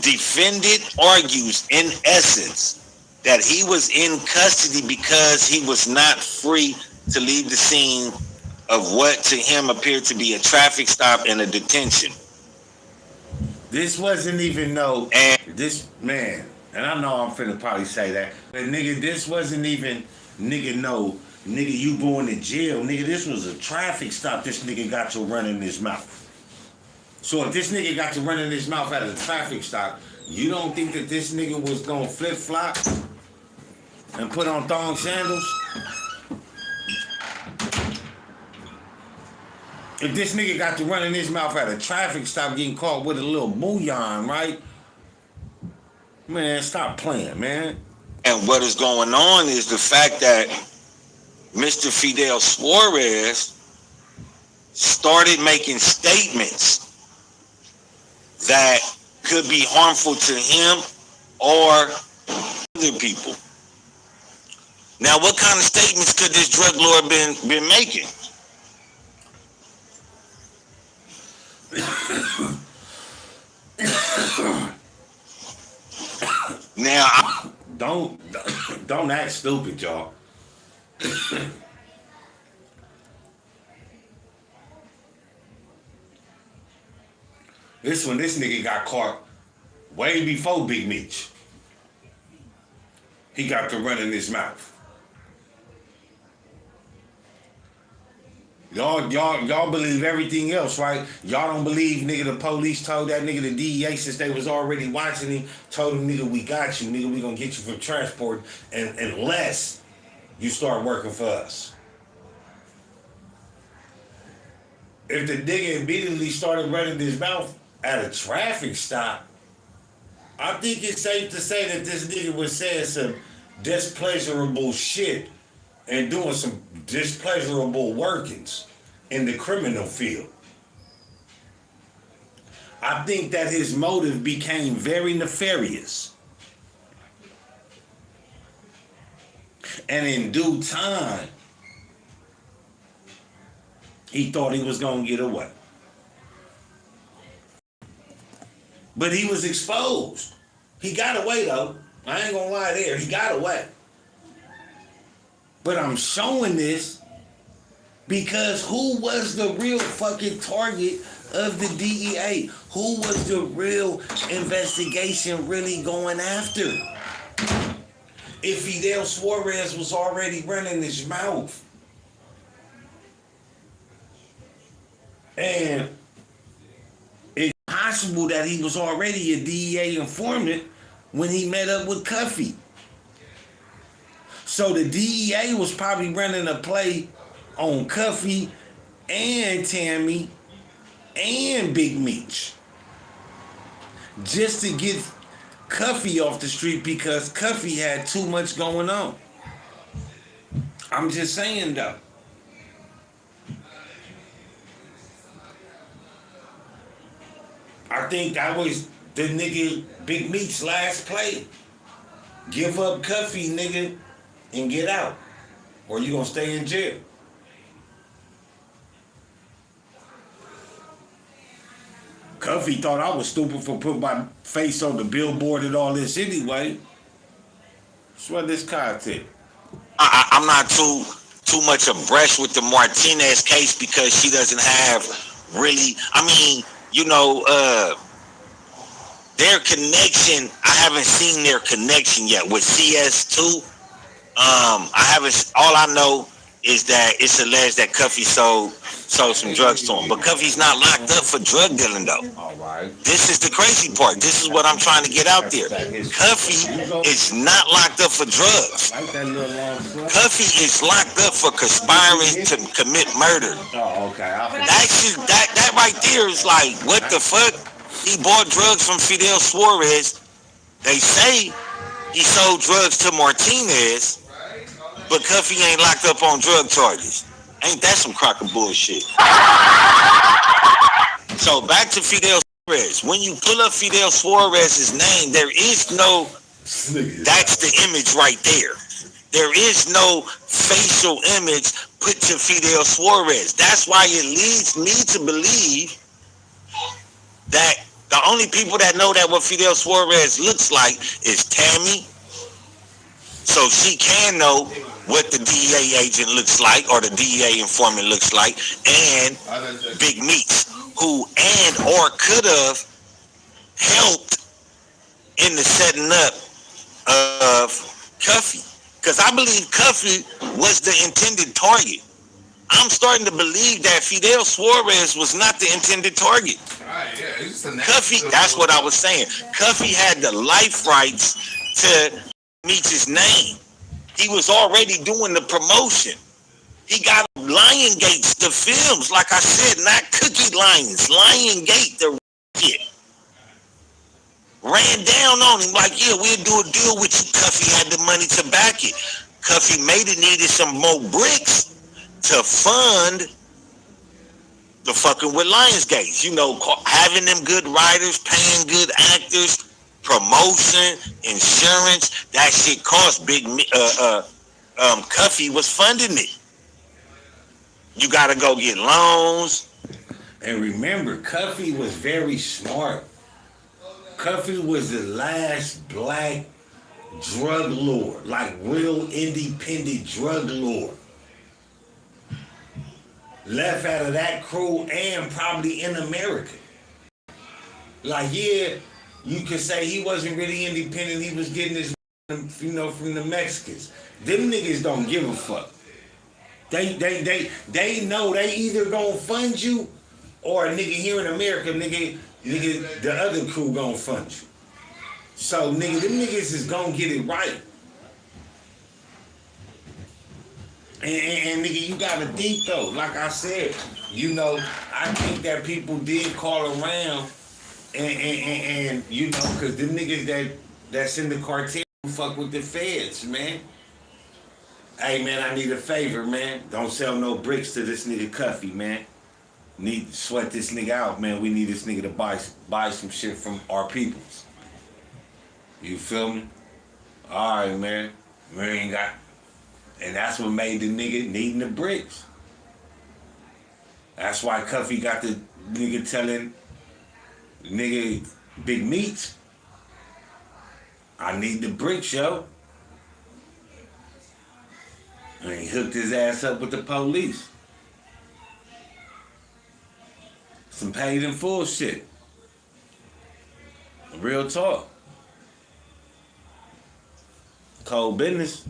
Defendant argues, in essence, that he was in custody because he was not free to leave the scene of what to him appeared to be a traffic stop and a detention. This wasn't even this man, and I know I'm finna probably say that, but nigga, this wasn't even, nigga, you going to jail, nigga, this was a traffic stop. This nigga got to run in his mouth. So if this nigga got to run in his mouth at a traffic stop, you don't think that this nigga was gonna flip-flop and put on thong sandals? If this nigga got to run in his mouth at a traffic stop getting caught with a little bouillon, right? Man, stop playing, man. And what is going on is the fact that Mr. Fidel Suarez started making statements that could be harmful to him or other people. Now, what kind of statements could this drug lord been making? Now, don't act stupid, y'all. This nigga got caught way before Big Meech. He got to run in his mouth. Y'all believe everything else, right? Y'all don't believe, nigga, the police told that nigga, the DEA, since they was already watching him, told him, nigga, we got you, nigga, we gonna get you from transport, and unless you start working for us. If the nigga immediately started running his mouth at a traffic stop, I think it's safe to say that this nigga was saying some displeasurable shit and doing some displeasurable workings in the criminal field. I think that his motive became very nefarious. And in due time, He thought he was gonna get away. But he was exposed. He got away though. I ain't gonna lie there. He got away. But I'm showing this because who was the real fucking target of the DEA? Who was the real investigation really going after? If Fidel Suarez was already running his mouth. And it's possible that he was already a DEA informant when he met up with Cuffy. So the DEA was probably running a play on Cuffy and Tammy and Big Meech just to get Cuffy off the street because Cuffy had too much going on. I'm just saying though. I think that was the nigga Big Meech's last play. Give up Cuffy, nigga, and get out. Or you gonna stay in jail. Cuffy thought I was stupid for putting my face on the billboard and all this anyway. That's what this content. I'm not too much abreast with the Martinez case because she doesn't have really. I mean, you know, their connection. I haven't seen their connection yet with CS2. I haven't. All I know is that it's alleged that Cuffy sold some drugs to him, but Cuffy's not locked up for drug dealing though. All right. This is the crazy part. This is what I'm trying to get out there. Cuffy is not locked up for drugs. Cuffy is locked up for conspiring to commit murder. Oh, okay. That right there is like, what the fuck? He bought drugs from Fidel Suarez. They say he sold drugs to Martinez, but Cuffy ain't locked up on drug charges. Ain't that some crock of bullshit? So back to Fidel Suarez. When you pull up Fidel Suarez's name, there is no, that's the image right there. There is no facial image put to Fidel Suarez. That's why it leads me to believe that the only people that know that what Fidel Suarez looks like is Tammy. So she can know what the DEA agent looks like or the DEA informant looks like, and Big Meech, who or could have helped in the setting up of Cuffy. Because I believe Cuffy was the intended target. I'm starting to believe that Fidel Suarez was not the intended target. Cuffy, that's what I was saying. Cuffy had the life rights to Meech's name. He was already doing the promotion. He got Lion Gates, the films, like I said, not Cookie Lions. Lion Gate, the shit. Ran down on him like, yeah, we'll do a deal with you. Cuffy had the money to back it. Cuffy needed some more bricks to fund the fucking with Lionsgate. You know, having them good writers, paying good actors, promotion, insurance, that shit cost. Cuffy was funding it. You gotta go get loans. And remember, Cuffy was very smart. Cuffy was the last black drug lord, like real independent drug lord. Left out of that crew and probably in America. Like, yeah, you could say he wasn't really independent. He was getting his, you know, from the Mexicans. Them niggas don't give a fuck. They know they either gonna fund you or a nigga here in America, nigga, the other crew gonna fund you. So, nigga, them niggas is gonna get it right. And nigga, you gotta think though, like I said, you know, I think that people did call around and you know, cause them niggas that's in the cartel fuck with the feds, man. Hey man, I need a favor, man. Don't sell no bricks to this nigga Cuffy, man. Need to sweat this nigga out, man. We need this nigga to buy some shit from our peoples. You feel me? Alright, man. We ain't got. And that's what made the nigga needing the bricks. That's why Cuffy got the nigga telling nigga Big Meech, I need the bricks, yo. And he hooked his ass up with the police. Some paid in full shit. Real talk. Cold business.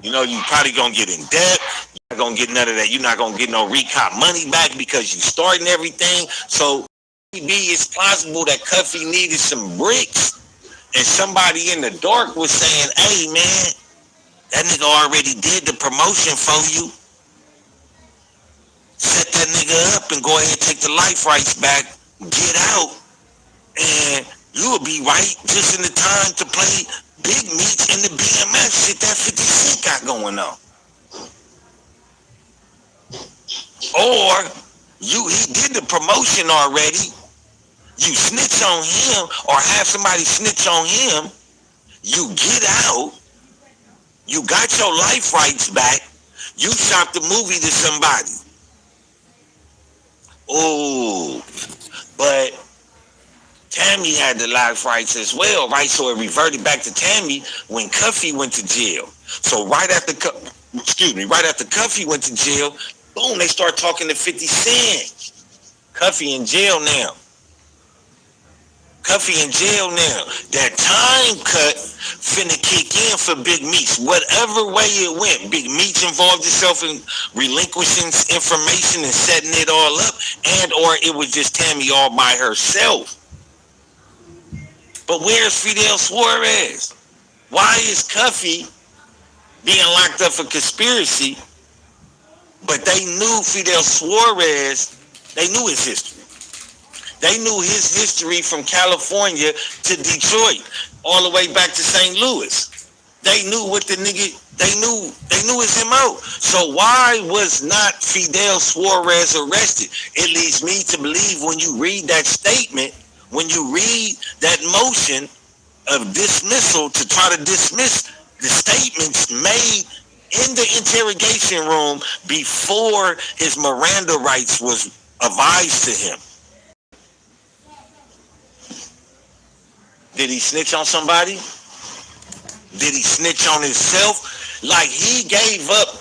You know, you probably gonna get in debt. You're not gonna get none of that. You're not gonna get no recop money back because you starting everything. So maybe it's possible that Cuffy needed some bricks, and somebody in the dark was saying, "Hey man, that nigga already did the promotion for you. Set that nigga up and go ahead and take the life rights back. Get out, and you'll be right just in the time to play Big Meech in the BMF shit that 50 Cent got going on." Or he did the promotion already. You snitch on him or have somebody snitch on him. You get out. You got your life rights back. You shot the movie to somebody. Oh, but Tammy had the life rights as well, right? So it reverted back to Tammy when Cuffy went to jail. So right after Cuffy went to jail, boom, they start talking to 50 Cent. Cuffy in jail now. That time cut finna kick in for Big Meech. Whatever way it went, Big Meech involved himself in relinquishing information and setting it all up, and or it was just Tammy all by herself. But where's Fidel Suarez? Why is Cuffy being locked up for conspiracy? But they knew Fidel Suarez, they knew his history. They knew his history from California to Detroit, all the way back to St. Louis. They knew what the nigga, they knew his MO. So why was not Fidel Suarez arrested? It leads me to believe when you read that statement, when you read that motion of dismissal to try to dismiss the statements made in the interrogation room before his Miranda rights was advised to him. Did he snitch on somebody? Did he snitch on himself? Like he gave up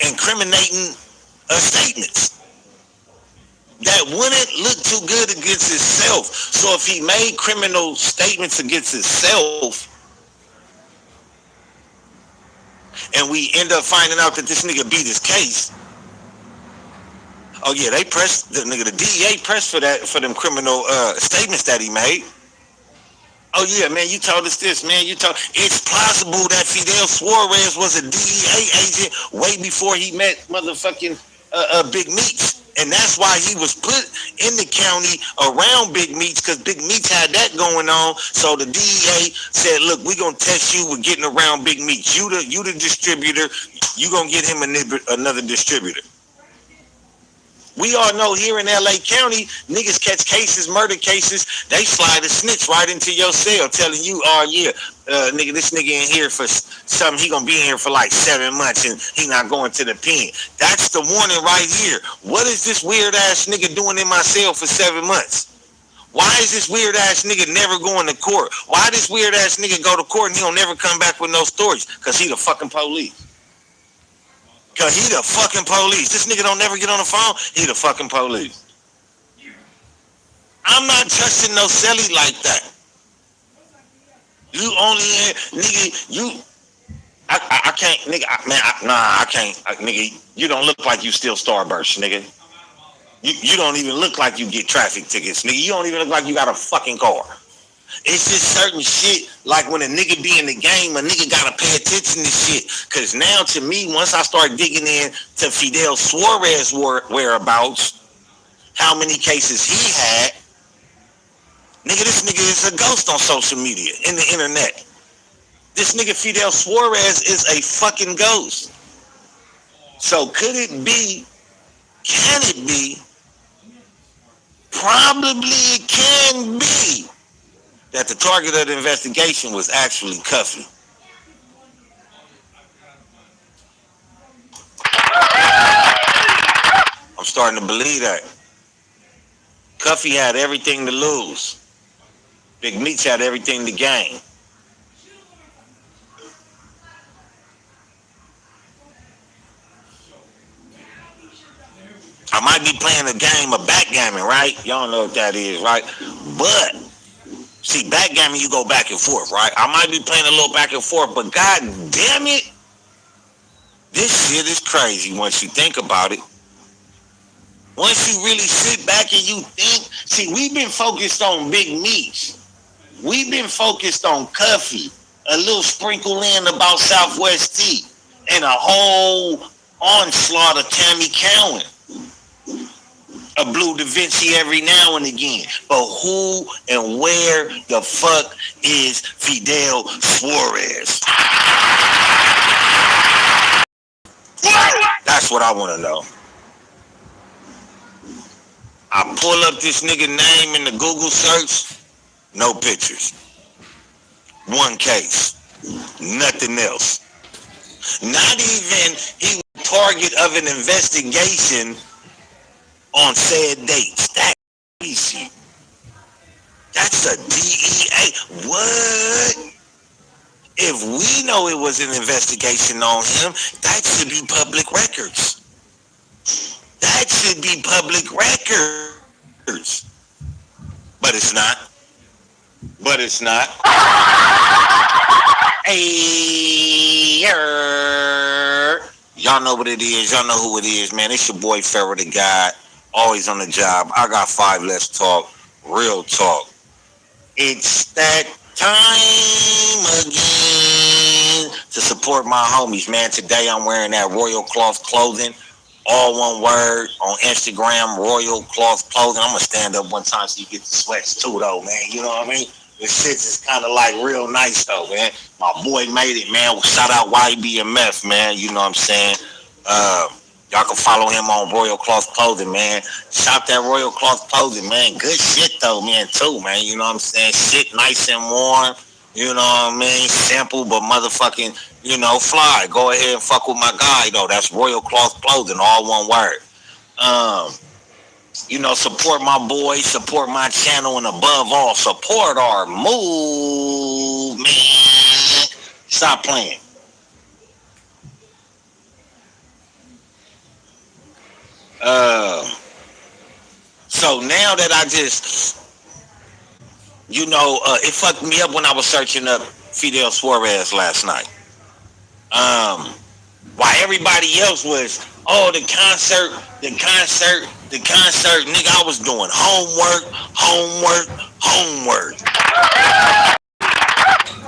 incriminating statements that wouldn't look too good against himself. So if he made criminal statements against himself, and we end up finding out that this nigga beat his case, oh yeah, they pressed the nigga. The DEA pressed for them criminal statements that he made. Oh yeah, man, you told us this, man. It's possible that Fidel Suarez was a DEA agent way before he met motherfucking Big Meech, and that's why he was put in the county around Big Meech, because Big Meech had that going on. So the DEA said, "Look, we gonna test you with getting around Big Meech. You the distributor. You gonna get him another distributor." We all know here in LA County, niggas catch cases, murder cases, they slide a snitch right into your cell telling you, "Oh yeah, nigga, this nigga in here for something, he gonna be in here for like 7 months and he not going to the pen." That's the warning right here. What is this weird ass nigga doing in my cell for 7 months? Why is this weird ass nigga never going to court? Why this weird ass nigga go to court and he don't never come back with no stories? Cause he the fucking police. Cause he the fucking police. This nigga don't never get on the phone. He the fucking police. I'm not trusting no celly like that. You only, nigga, I can't, nigga, I can't, nigga, you don't look like you steal Starburst, nigga. You don't even look like you get traffic tickets, nigga. You don't even look like you got a fucking car. It's just certain shit, like when a nigga be in the game, a nigga gotta pay attention to shit. Cause now to me, once I start digging in to Fidel Suarez whereabouts, how many cases he had, nigga, this nigga is a ghost on social media, in the internet. This nigga Fidel Suarez is a fucking ghost. So could it be, can it be, probably it can be, that the target of the investigation was actually Cuffy. starting to believe that. Cuffy had everything to lose. Big Meech had everything to gain. I might be playing a game of backgammon, right? Y'all know what that is, right? But, see, backgammon, you go back and forth, right? I might be playing a little back and forth, but god damn it, this shit is crazy once you think about it. Once you really sit back and you think, see, we've been focused on Big Meech. We've been focused on Cuffy, a little sprinkle in about Southwest T, and a whole onslaught of Tammy Cowan. A Blue Da Vinci every now and again. But who and where the fuck is Fidel Suarez? That's what I want to know. I pull up this nigga name in the Google search, no pictures. One case, nothing else. Not even he was target of an investigation on said dates. That's easy. That's a DEA. What? If we know it was an investigation on him, that should be public records. That should be public records. But it's not. But it's not. Hey, y'all know what it is. Y'all know who it is, man. It's your boy Pharaoh the God. Always on the job. I got 5 less talk. Real talk. It's that time again to support my homies, man. Today I'm wearing that Royal Cloth clothing. All one word on Instagram, Royal Cloth clothing. I'm going to stand up one time so you get the sweats too, though, man. You know what I mean? This shit is kind of like real nice, though, man. My boy made it, man. Shout out YBMF, man. You know what I'm saying? Y'all can follow him on Royal Cloth Clothing, man. Shop that Royal Cloth Clothing, man. Good shit, though, man, too, man. You know what I'm saying? Shit nice and warm. You know what I mean? Simple, but motherfucking, you know, fly. Go ahead and fuck with my guy, though. That's Royal Cloth Clothing, all one word. You know, support my boy, support my channel, and above all, support our movement. Stop playing. So now that I just, you know, it fucked me up when I was searching up Fidel Suarez last night. While everybody else was, oh, the concert, nigga, I was doing homework.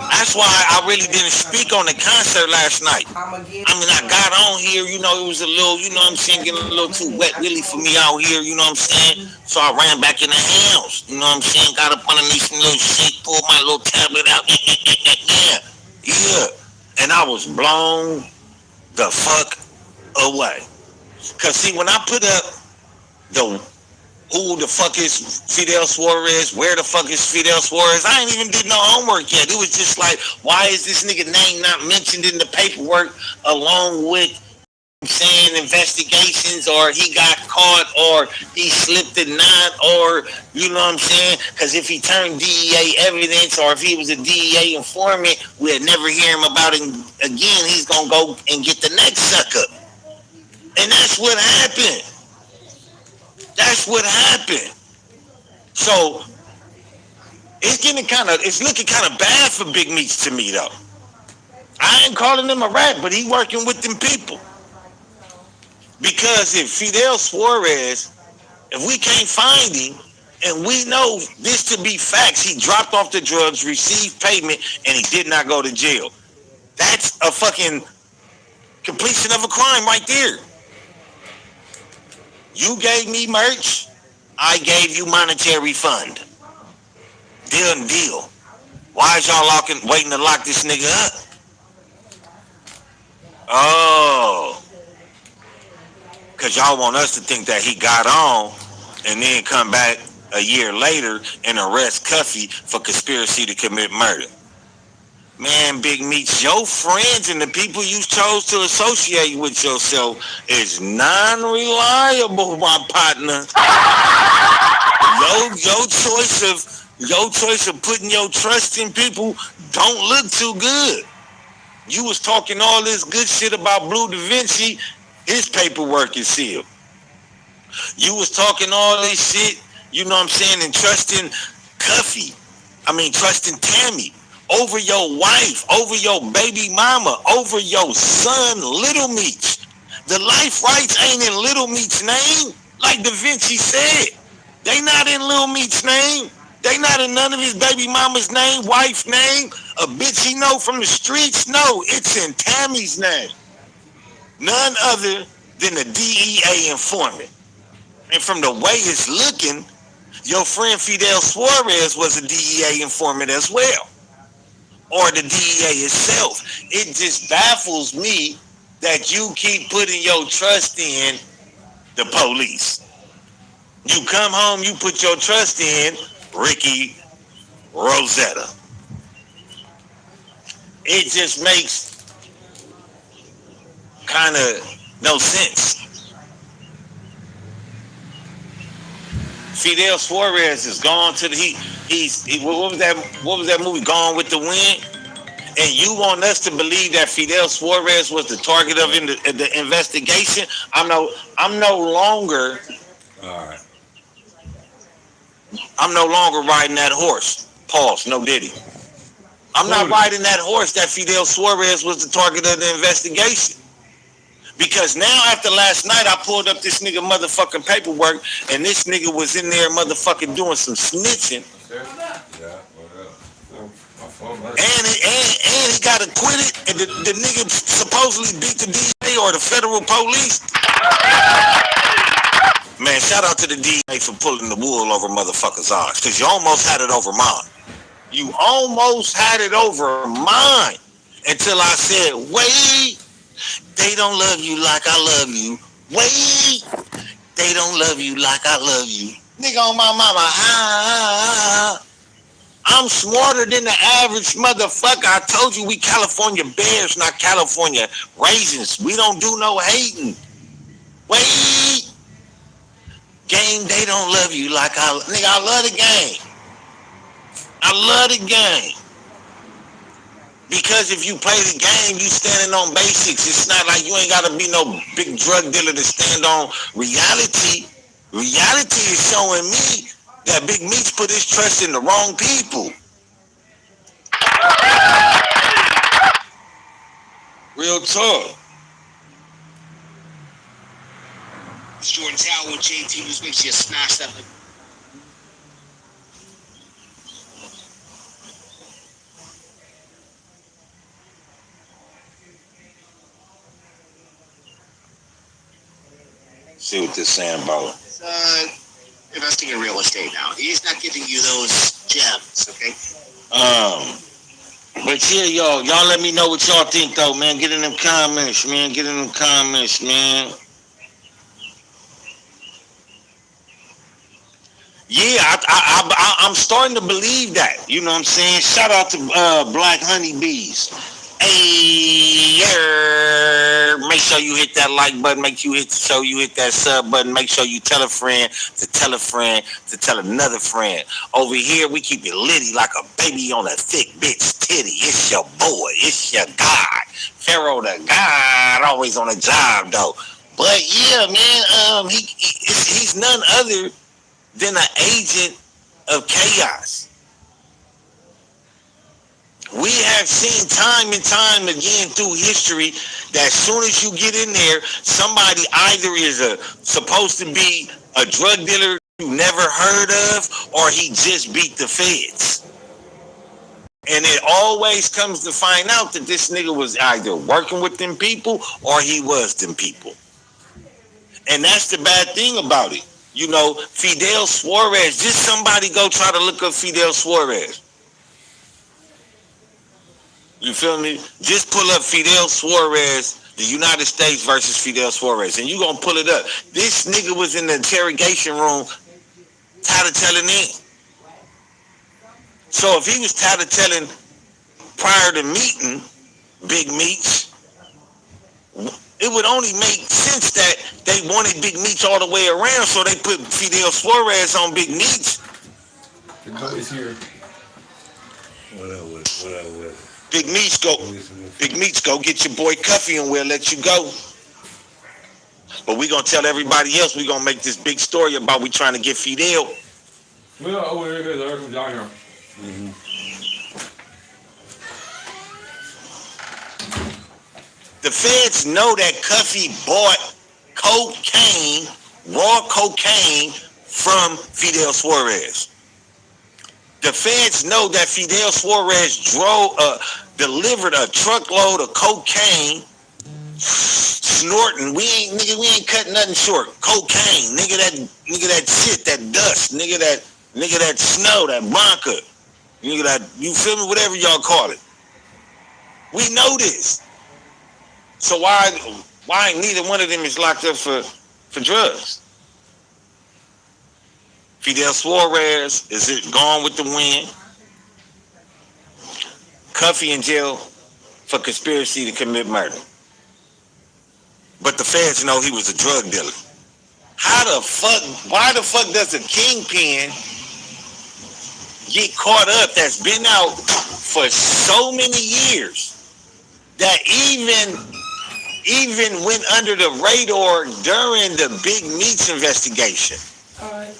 That's why I really didn't speak on the concert last night. I mean, I got on here, you know, it was a little, you know what I'm saying, getting a little too wet really for me out here, you know what I'm saying? So I ran back in the house, you know what I'm saying? Got up underneath some little shit, pulled my little tablet out, yeah. And I was blown the fuck away. Cause see, when I put up the who the fuck is Fidel Suarez, where the fuck is Fidel Suarez, I ain't even did no homework yet. It was just like, why is this nigga name not mentioned in the paperwork along with saying investigations, or he got caught, or he slipped a knot, or you know what I'm saying? Because if he turned DEA evidence, or if he was a DEA informant, we'd never hear him about it again. He's gonna go and get the next sucker. And that's what happened. That's what happened. So it's looking kind of bad for Big Meech to me, though. I ain't calling him a rat, but he working with them people. Because if Fidel Suarez, if we can't find him, and we know this to be facts, he dropped off the drugs, received payment, and he did not go to jail. That's a fucking completion of a crime right there. You gave me merch, I gave you monetary fund. Deal. Why is y'all waiting to lock this nigga up? Oh. Because y'all want us to think that he got on and then come back a year later and arrest Cuffy for conspiracy to commit murder. Man, Big Meech, your friends and the people you chose to associate with yourself is non-reliable, my partner. Your choice of putting your trust in people don't look too good. You was talking all this good shit about Blue Da Vinci. His paperwork is sealed. You was talking all this shit, you know what I'm saying, and trusting trusting Tammy over your wife, over your baby mama, over your son, Little Meech. The life rights ain't in Little Meech's name, like Da Vinci said. They not in Little Meech's name. They not in none of his baby mama's name, wife's name, a bitch he know from the streets. No, it's in Tammy's name. None other than the DEA informant. And from the way it's looking, your friend Fidel Suarez was a DEA informant as well. Or the DEA itself. It just baffles me that you keep putting your trust in the police. You come home, you put your trust in Ricky Rosetta. It just makes kind of no sense. Fidel Suarez is gone to the what was that movie, Gone with the Wind? And you want us to believe that Fidel Suarez was the target of the investigation? I'm no longer riding that horse. Pause. No diddy. I'm not riding that horse that Fidel Suarez was the target of the investigation. Because now after last night, I pulled up this nigga motherfucking paperwork, and this nigga was in there motherfucking doing some snitching. And he got acquitted, and the nigga supposedly beat the DEA or the federal police. Man, shout out to the DEA for pulling the wool over motherfuckers' eyes, because you almost had it over mine. You almost had it over mine until I said, wait, they don't love you like I love you. Wait, they don't love you like I love you. Nigga on my mama, I'm smarter than the average motherfucker. I told you we California bears, not California raisins. We don't do no hating. Wait, game, they don't love you like nigga, I love the game. I love the game. Because if you play the game, you standing on basics. It's not like you ain't got to be no big drug dealer to stand on reality. Reality is showing me that Big Meech put his trust in the wrong people. Real talk. Jordan Tower with JT just makes you smash that. See what they're saying about Investing in real estate now. He's not giving you those gems, okay? But yeah, y'all let me know what y'all think though, man. Get in them comments, man. Yeah, I'm starting to believe that. You know what I'm saying? Shout out to Black Honeybees. Hey, make sure you hit that like button. Make sure you hit that sub button. Make sure you tell a friend to tell a friend to tell another friend. Over here, we keep it litty like a baby on a thick bitch titty. It's your boy. It's your God. Pharaoh the God, always on the job though. But yeah, man, he's none other than an agent of chaos. We have seen time and time again through history that as soon as you get in there, somebody either is supposed to be a drug dealer you never heard of, or he just beat the feds. And it always comes to find out that this nigga was either working with them people or he was them people. And that's the bad thing about it. You know, Fidel Suarez, just somebody go try to look up Fidel Suarez. You feel me? Just pull up Fidel Suarez, the United States versus Fidel Suarez, and you gonna pull it up. This nigga was in the interrogation room tattletelling in. So if he was tattletelling prior to meeting Big Meech, it would only make sense that they wanted Big Meech all the way around, so they put Fidel Suarez on Big Meech. The boys here. What up with it? What up with it? Big Meech, go get your boy Cuffy and we'll let you go. But we gonna tell everybody else we gonna make this big story about we trying to get Fidel. Well, over here, there's some down here. The feds know that Cuffy bought cocaine, raw cocaine, from Fidel Suarez. The feds know that Fidel Suarez delivered a truckload of cocaine, snorting. We ain't cutting nothing short. Cocaine, nigga that shit, that dust, nigga that snow, that bronca, nigga that, you feel me, whatever y'all call it. We know this. So why ain't neither one of them is locked up for drugs? Fidel Suarez is gone with the wind. Cuffy in jail for conspiracy to commit murder. But the feds know he was a drug dealer. Why the fuck does a kingpin get caught up that's been out for so many years that even went under the radar during the Big Meech investigation? All right.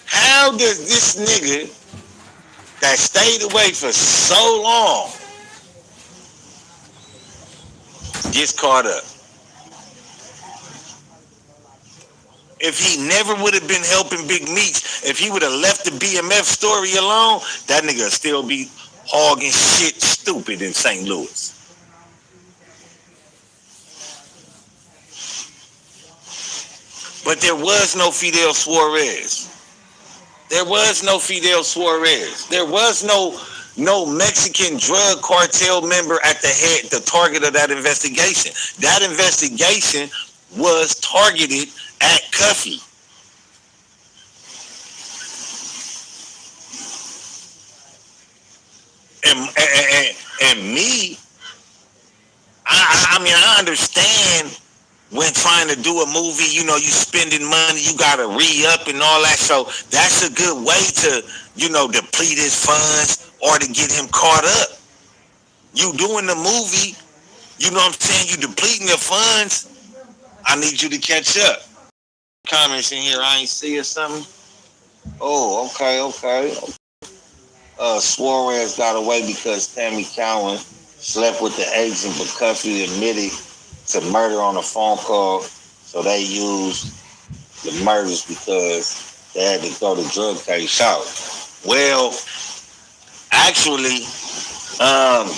How does this nigga that stayed away for so long gets caught up? If he never would have been helping Big Meech, if he would have left the BMF story alone, that nigga would still be hogging shit stupid in St. Louis. But there was no Fidel Suarez. There was no Fidel Suarez. There was no Mexican drug cartel member at the target of that investigation. That investigation was targeted at Cuffy. And me, I mean, I understand when trying to do a movie, you know, you spending money, you gotta re-up and all that. So that's a good way to, you know, deplete his funds or to get him caught up. You doing the movie, you know what I'm saying, you depleting your funds, I need you to catch up. Comments in here, I ain't see or something. Oh, okay. Suarez got away because Tammy Cowan slept with the agent, but Cuffy admitted to murder on a phone call, so they used the murders because they had to throw the drug case out. Well, actually,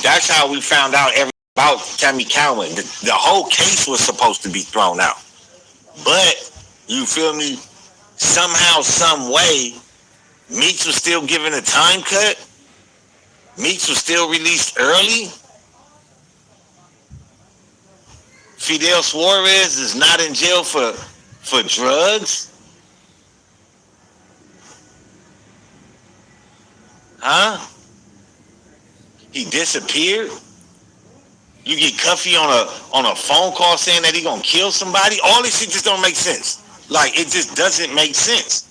that's how we found out everything about Tammy Cowan. The whole case was supposed to be thrown out. But, you feel me, somehow, some way, Meech was still given a time cut. Meech was still released early. Fidel Suarez is not in jail for drugs. Huh? He disappeared. You get Cuffy on a phone call saying that he gonna kill somebody. All this shit just don't make sense. Like, it just doesn't make sense.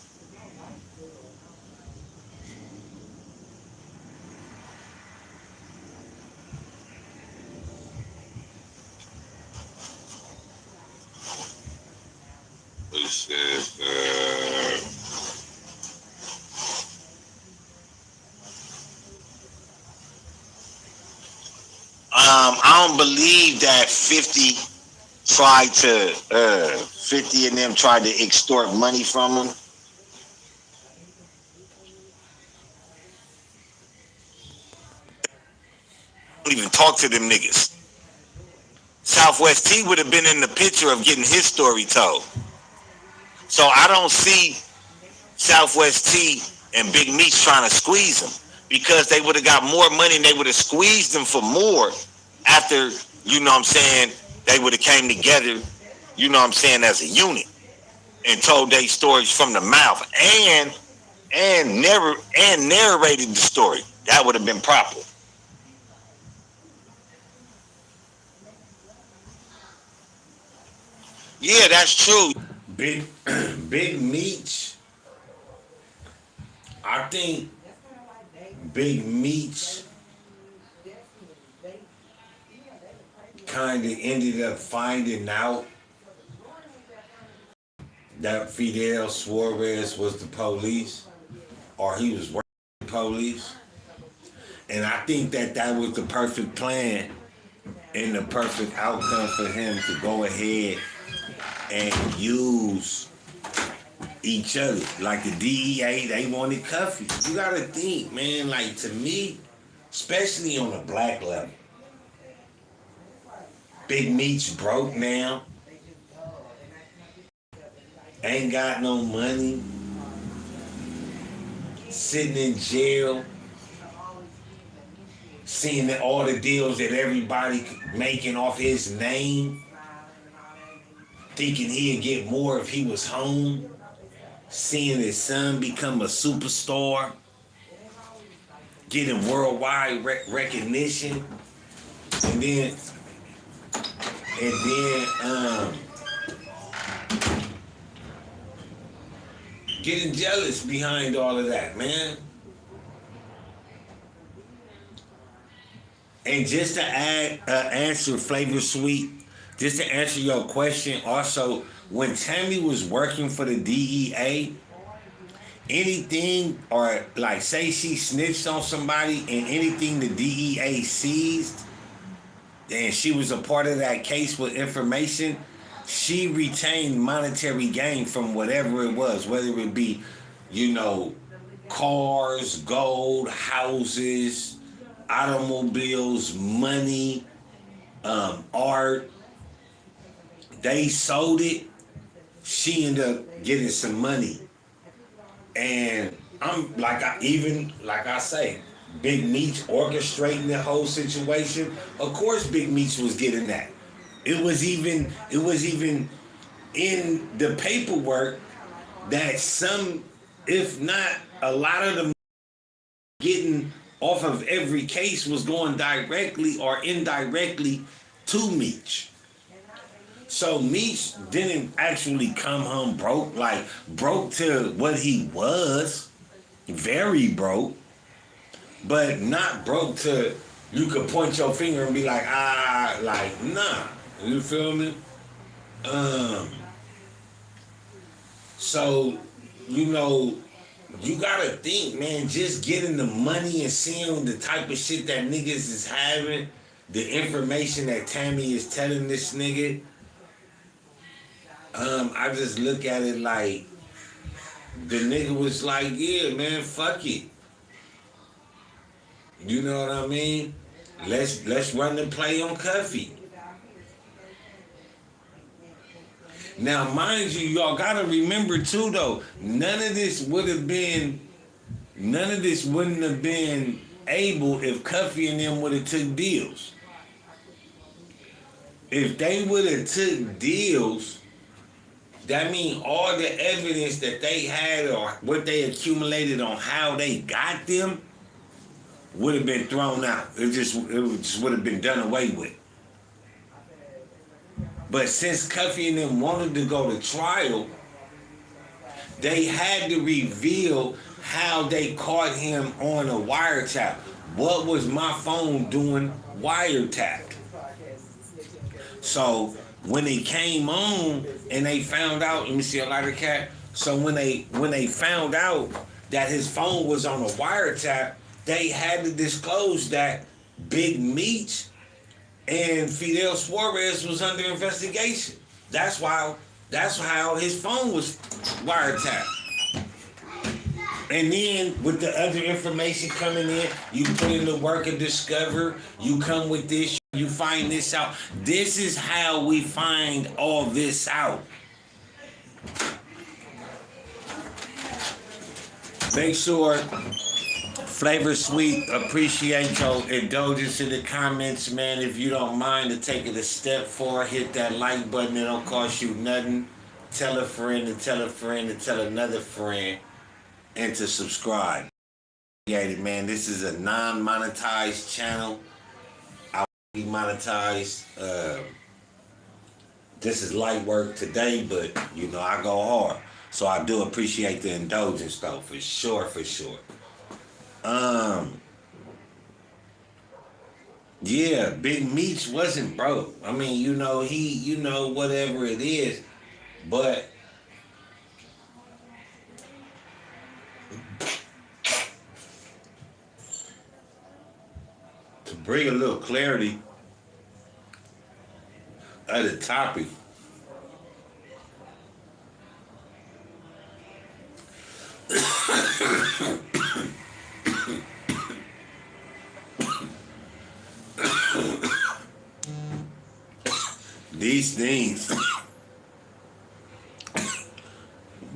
It says, I don't believe that 50 and them tried to extort money from him. Don't even talk to them niggas. Southwest T would have been in the picture of getting his story told. So I don't see Southwest T and Big Meech trying to squeeze him, because they would have got more money and they would have squeezed him for more after, you know what I'm saying, they would have came together, you know what I'm saying, as a unit and told their stories from the mouth and narrated the story. That would have been proper. Yeah, that's true. Big Big Meech. I think Big Meech kind of ended up finding out that Fidel Suarez was the police, or he was working with the police. And I think that that was the perfect plan and the perfect outcome for him to go ahead and use each other. Like the DEA, they wanted Cuffy. You gotta think, man, like to me, especially on a black level, Big Meech broke now, ain't got no money, sitting in jail, seeing that all the deals that everybody making off his name, thinking he'd get more if he was home, seeing his son become a superstar, getting worldwide recognition, and then getting jealous behind all of that, man. And just to answer Flavor Sweet, just to answer your question, also, when Tammy was working for the DEA, anything, or like say she snitched on somebody and anything the DEA seized, and she was a part of that case with information, she retained monetary gain from whatever it was, whether it be, cars, gold, houses, automobiles, money, art. They sold it. She ended up getting some money. And I'm like I say, Big Meech orchestrating the whole situation. Of course Big Meech was getting that. It was even in the paperwork that some, if not a lot of them getting off of every case was going directly or indirectly to Meech. So Meech didn't actually come home broke, like broke to what he was, very broke, but not broke to you could point your finger and be like, nah. You feel me? So, you gotta think, man, just getting the money and seeing the type of shit that niggas is having, the information that Tammy is telling this nigga, I just look at it like the nigga was like, yeah, man, fuck it. You know what I mean? Let's run the play on Cuffy. Now, mind you, y'all gotta remember too, though, none of this wouldn't have been able if Cuffy and them would have took deals. If they would have took deals, that means all the evidence that they had or what they accumulated on how they got them would have been thrown out. It just would have been done away with. But since Cuffy and them wanted to go to trial, they had to reveal how they caught him on a wiretap. What was my phone doing wiretapped? So when they came on and they found out, let me see a lighter cat. So when they found out that his phone was on a wiretap, they had to disclose that Big Meech and Fidel Suarez was under investigation. That's how his phone was wiretapped. And then with the other information coming in, you put in the work of discover, you come with this, you find this out. This is how we find all this out. Make sure, Flavor Sweet, appreciate your indulgence in the comments, man. If you don't mind to take it a step forward, hit that like button. It don't cost you nothing. Tell a friend to tell a friend to tell another friend, and to subscribe. Man, this is a non-monetized channel. I will be monetized. This is light work today, but you know I go hard, so I do appreciate the indulgence though, for sure, for sure. Yeah, Big Meech wasn't broke. I mean, you know, whatever it is, but to bring a little clarity of the topic. These things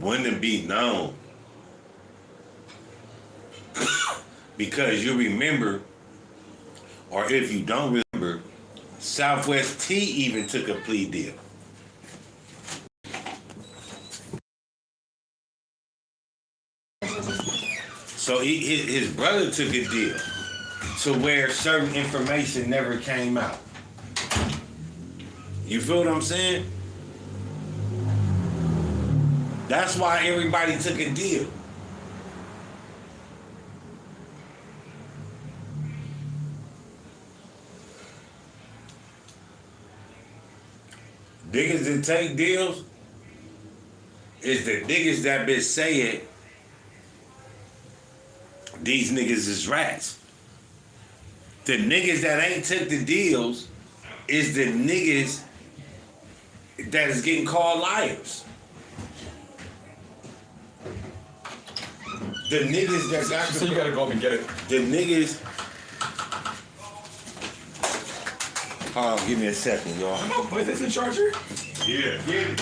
wouldn't be known because you remember, or if you don't remember, Southwest T even took a plea deal. So his brother took a deal to where certain information never came out. You feel what I'm saying? That's why everybody took a deal. Niggas that take deals is the niggas that been saying these niggas is rats. The niggas that ain't took the deals is the niggas that is getting called liars. The niggas that got So you gotta go up and get it. the niggas. Hold on, give me a second, y'all. Oh, is this the charger? Yeah, get it.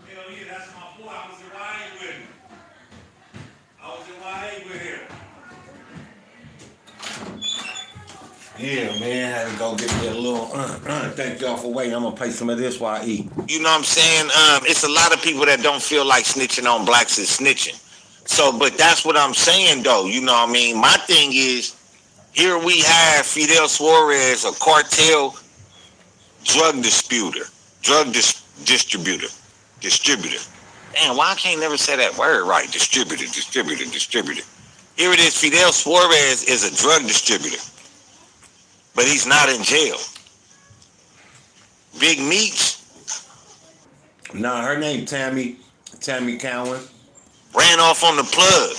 Hell yeah, that's my boy. I was in YA with him. Yeah, man, had to go get me a little. Thank y'all for waiting. I'm gonna play some of this while I eat. You know what I'm saying? It's a lot of people that don't feel like snitching on blacks is snitching. So, but that's what I'm saying, though. You know what I mean? My thing is, here we have Fidel Suarez, a cartel drug distributor. Damn, why I can't never say that word right? Distributor. Here it is, Fidel Suarez is a drug distributor, but he's not in jail. Big Meech Nah, her name Tammy Cowan. ran off on the plug,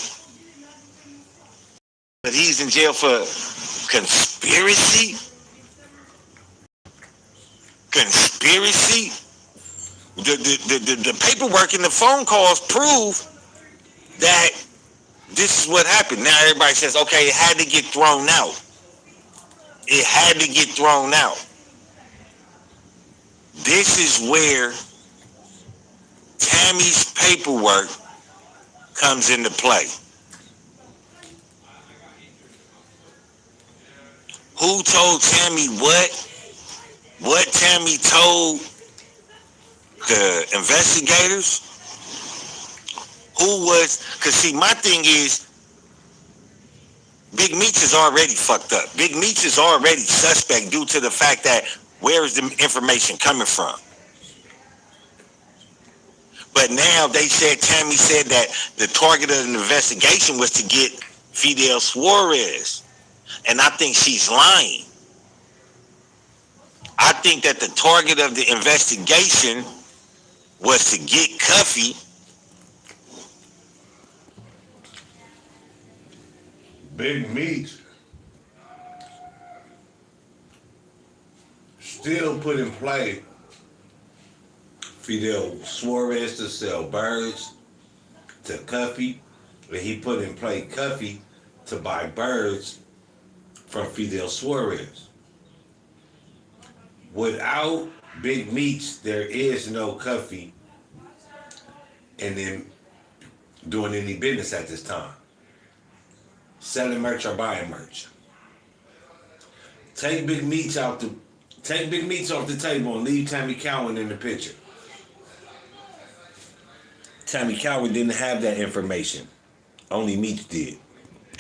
but he's in jail for conspiracy. The paperwork and the phone calls prove that this is what happened. Now everybody says, okay, it had to get thrown out. This is where Tammy's paperwork comes into play. Who told Tammy what? What Tammy told the investigators? Who was, because see, my thing is, Big Meech is already fucked up. Big Meech is already suspect due to the fact that where is the information coming from? But now they said, Tammy said that the target of the investigation was to get Fidel Suarez. And I think she's lying. I think that the target of the investigation was to get Cuffy. Big Meech still put in play Fidel Suarez to sell birds to Cuffy, and he put in play Cuffy to buy birds from Fidel Suarez. Without Big Meech, there is no Cuffy and them doing any business at this time. Selling merch or buying merch. Take Big Meech off the table and leave Tammy Cowan in the picture. Tammy Cowan didn't have that information. Only Meech did.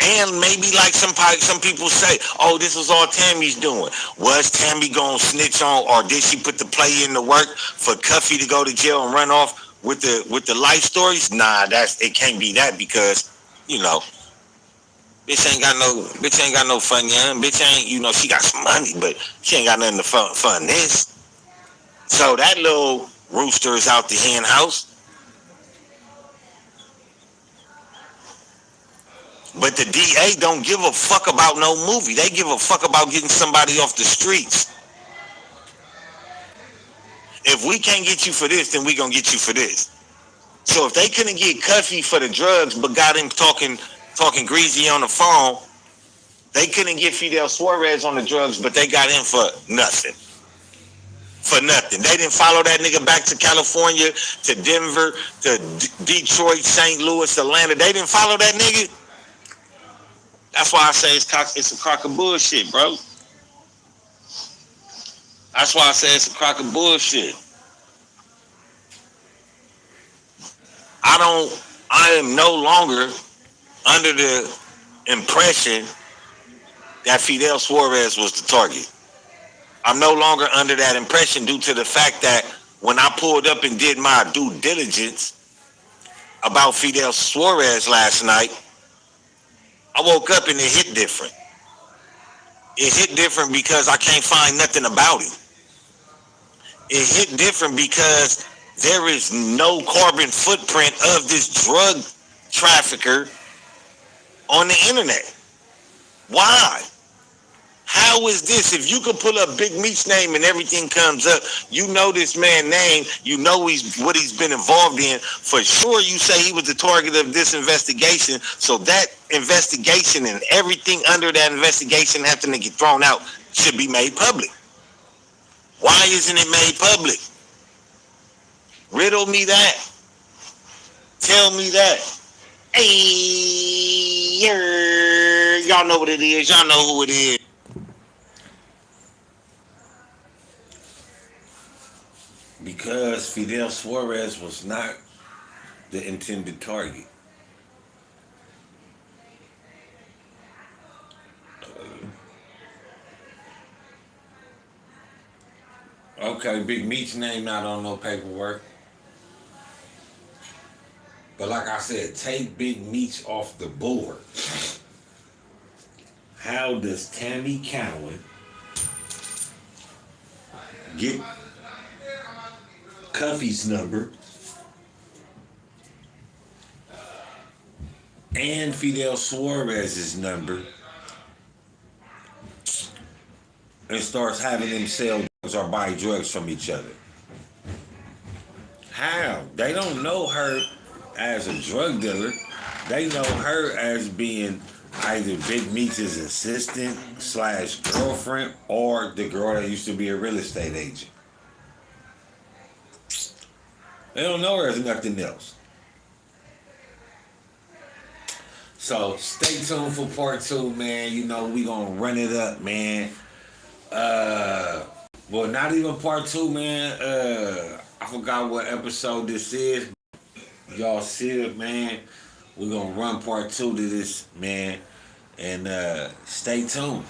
And maybe like some people say, oh, this was all Tammy's doing. Was Tammy gonna snitch on, or did she put the play in the work for Cuffy to go to jail and run off with the life stories? Nah, it can't be that, because, you know, bitch ain't got no fun, young. Bitch ain't, you know, she got some money, but she ain't got nothing to fun this. So that little rooster is out the hen house. But the DA don't give a fuck about no movie. They give a fuck about getting somebody off the streets. If we can't get you for this, then we gonna get you for this. So if they couldn't get Cuffy for the drugs, but got him talking greasy on the phone, they couldn't get Fidel Suarez on the drugs, but they got him for nothing. For nothing. They didn't follow that nigga back to California, to Denver, to Detroit, St. Louis, Atlanta. They didn't follow that nigga. That's why I say it's a crock of bullshit, bro. That's why I say it's a crock of bullshit. I am no longer under the impression that Fidel Suarez was the target. I'm no longer under that impression due to the fact that when I pulled up and did my due diligence about Fidel Suarez last night, I woke up and it hit different. It hit different because I can't find nothing about it. It hit different because there is no carbon footprint of this drug trafficker on the internet. Why? How is this? If you could pull up Big Meech's name and everything comes up, you know this man's name, you know what he's been involved in. For sure, you say he was the target of this investigation. So that investigation and everything under that investigation having to get thrown out should be made public. Why isn't it made public? Riddle me that. Tell me that. Hey, y'all know what it is. Y'all know who it is. Because Fidel Suarez was not the intended target. Okay, Big Meech's name not on no paperwork. But like I said, take Big Meech off the board. How does Tammy Cowan get Cuffy's number and Fidel Suarez's number and starts having them sell drugs or buy drugs from each other? How? They don't know her as a drug dealer. They know her as being either Big Meech's assistant / girlfriend or the girl that used to be a real estate agent. They don't know there's nothing else. So stay tuned for part 2, man. You know, we gonna run it up, man. Well, not even part 2, man. I forgot what episode this is. Y'all see it, man. We're gonna run part 2 to this, man. And stay tuned.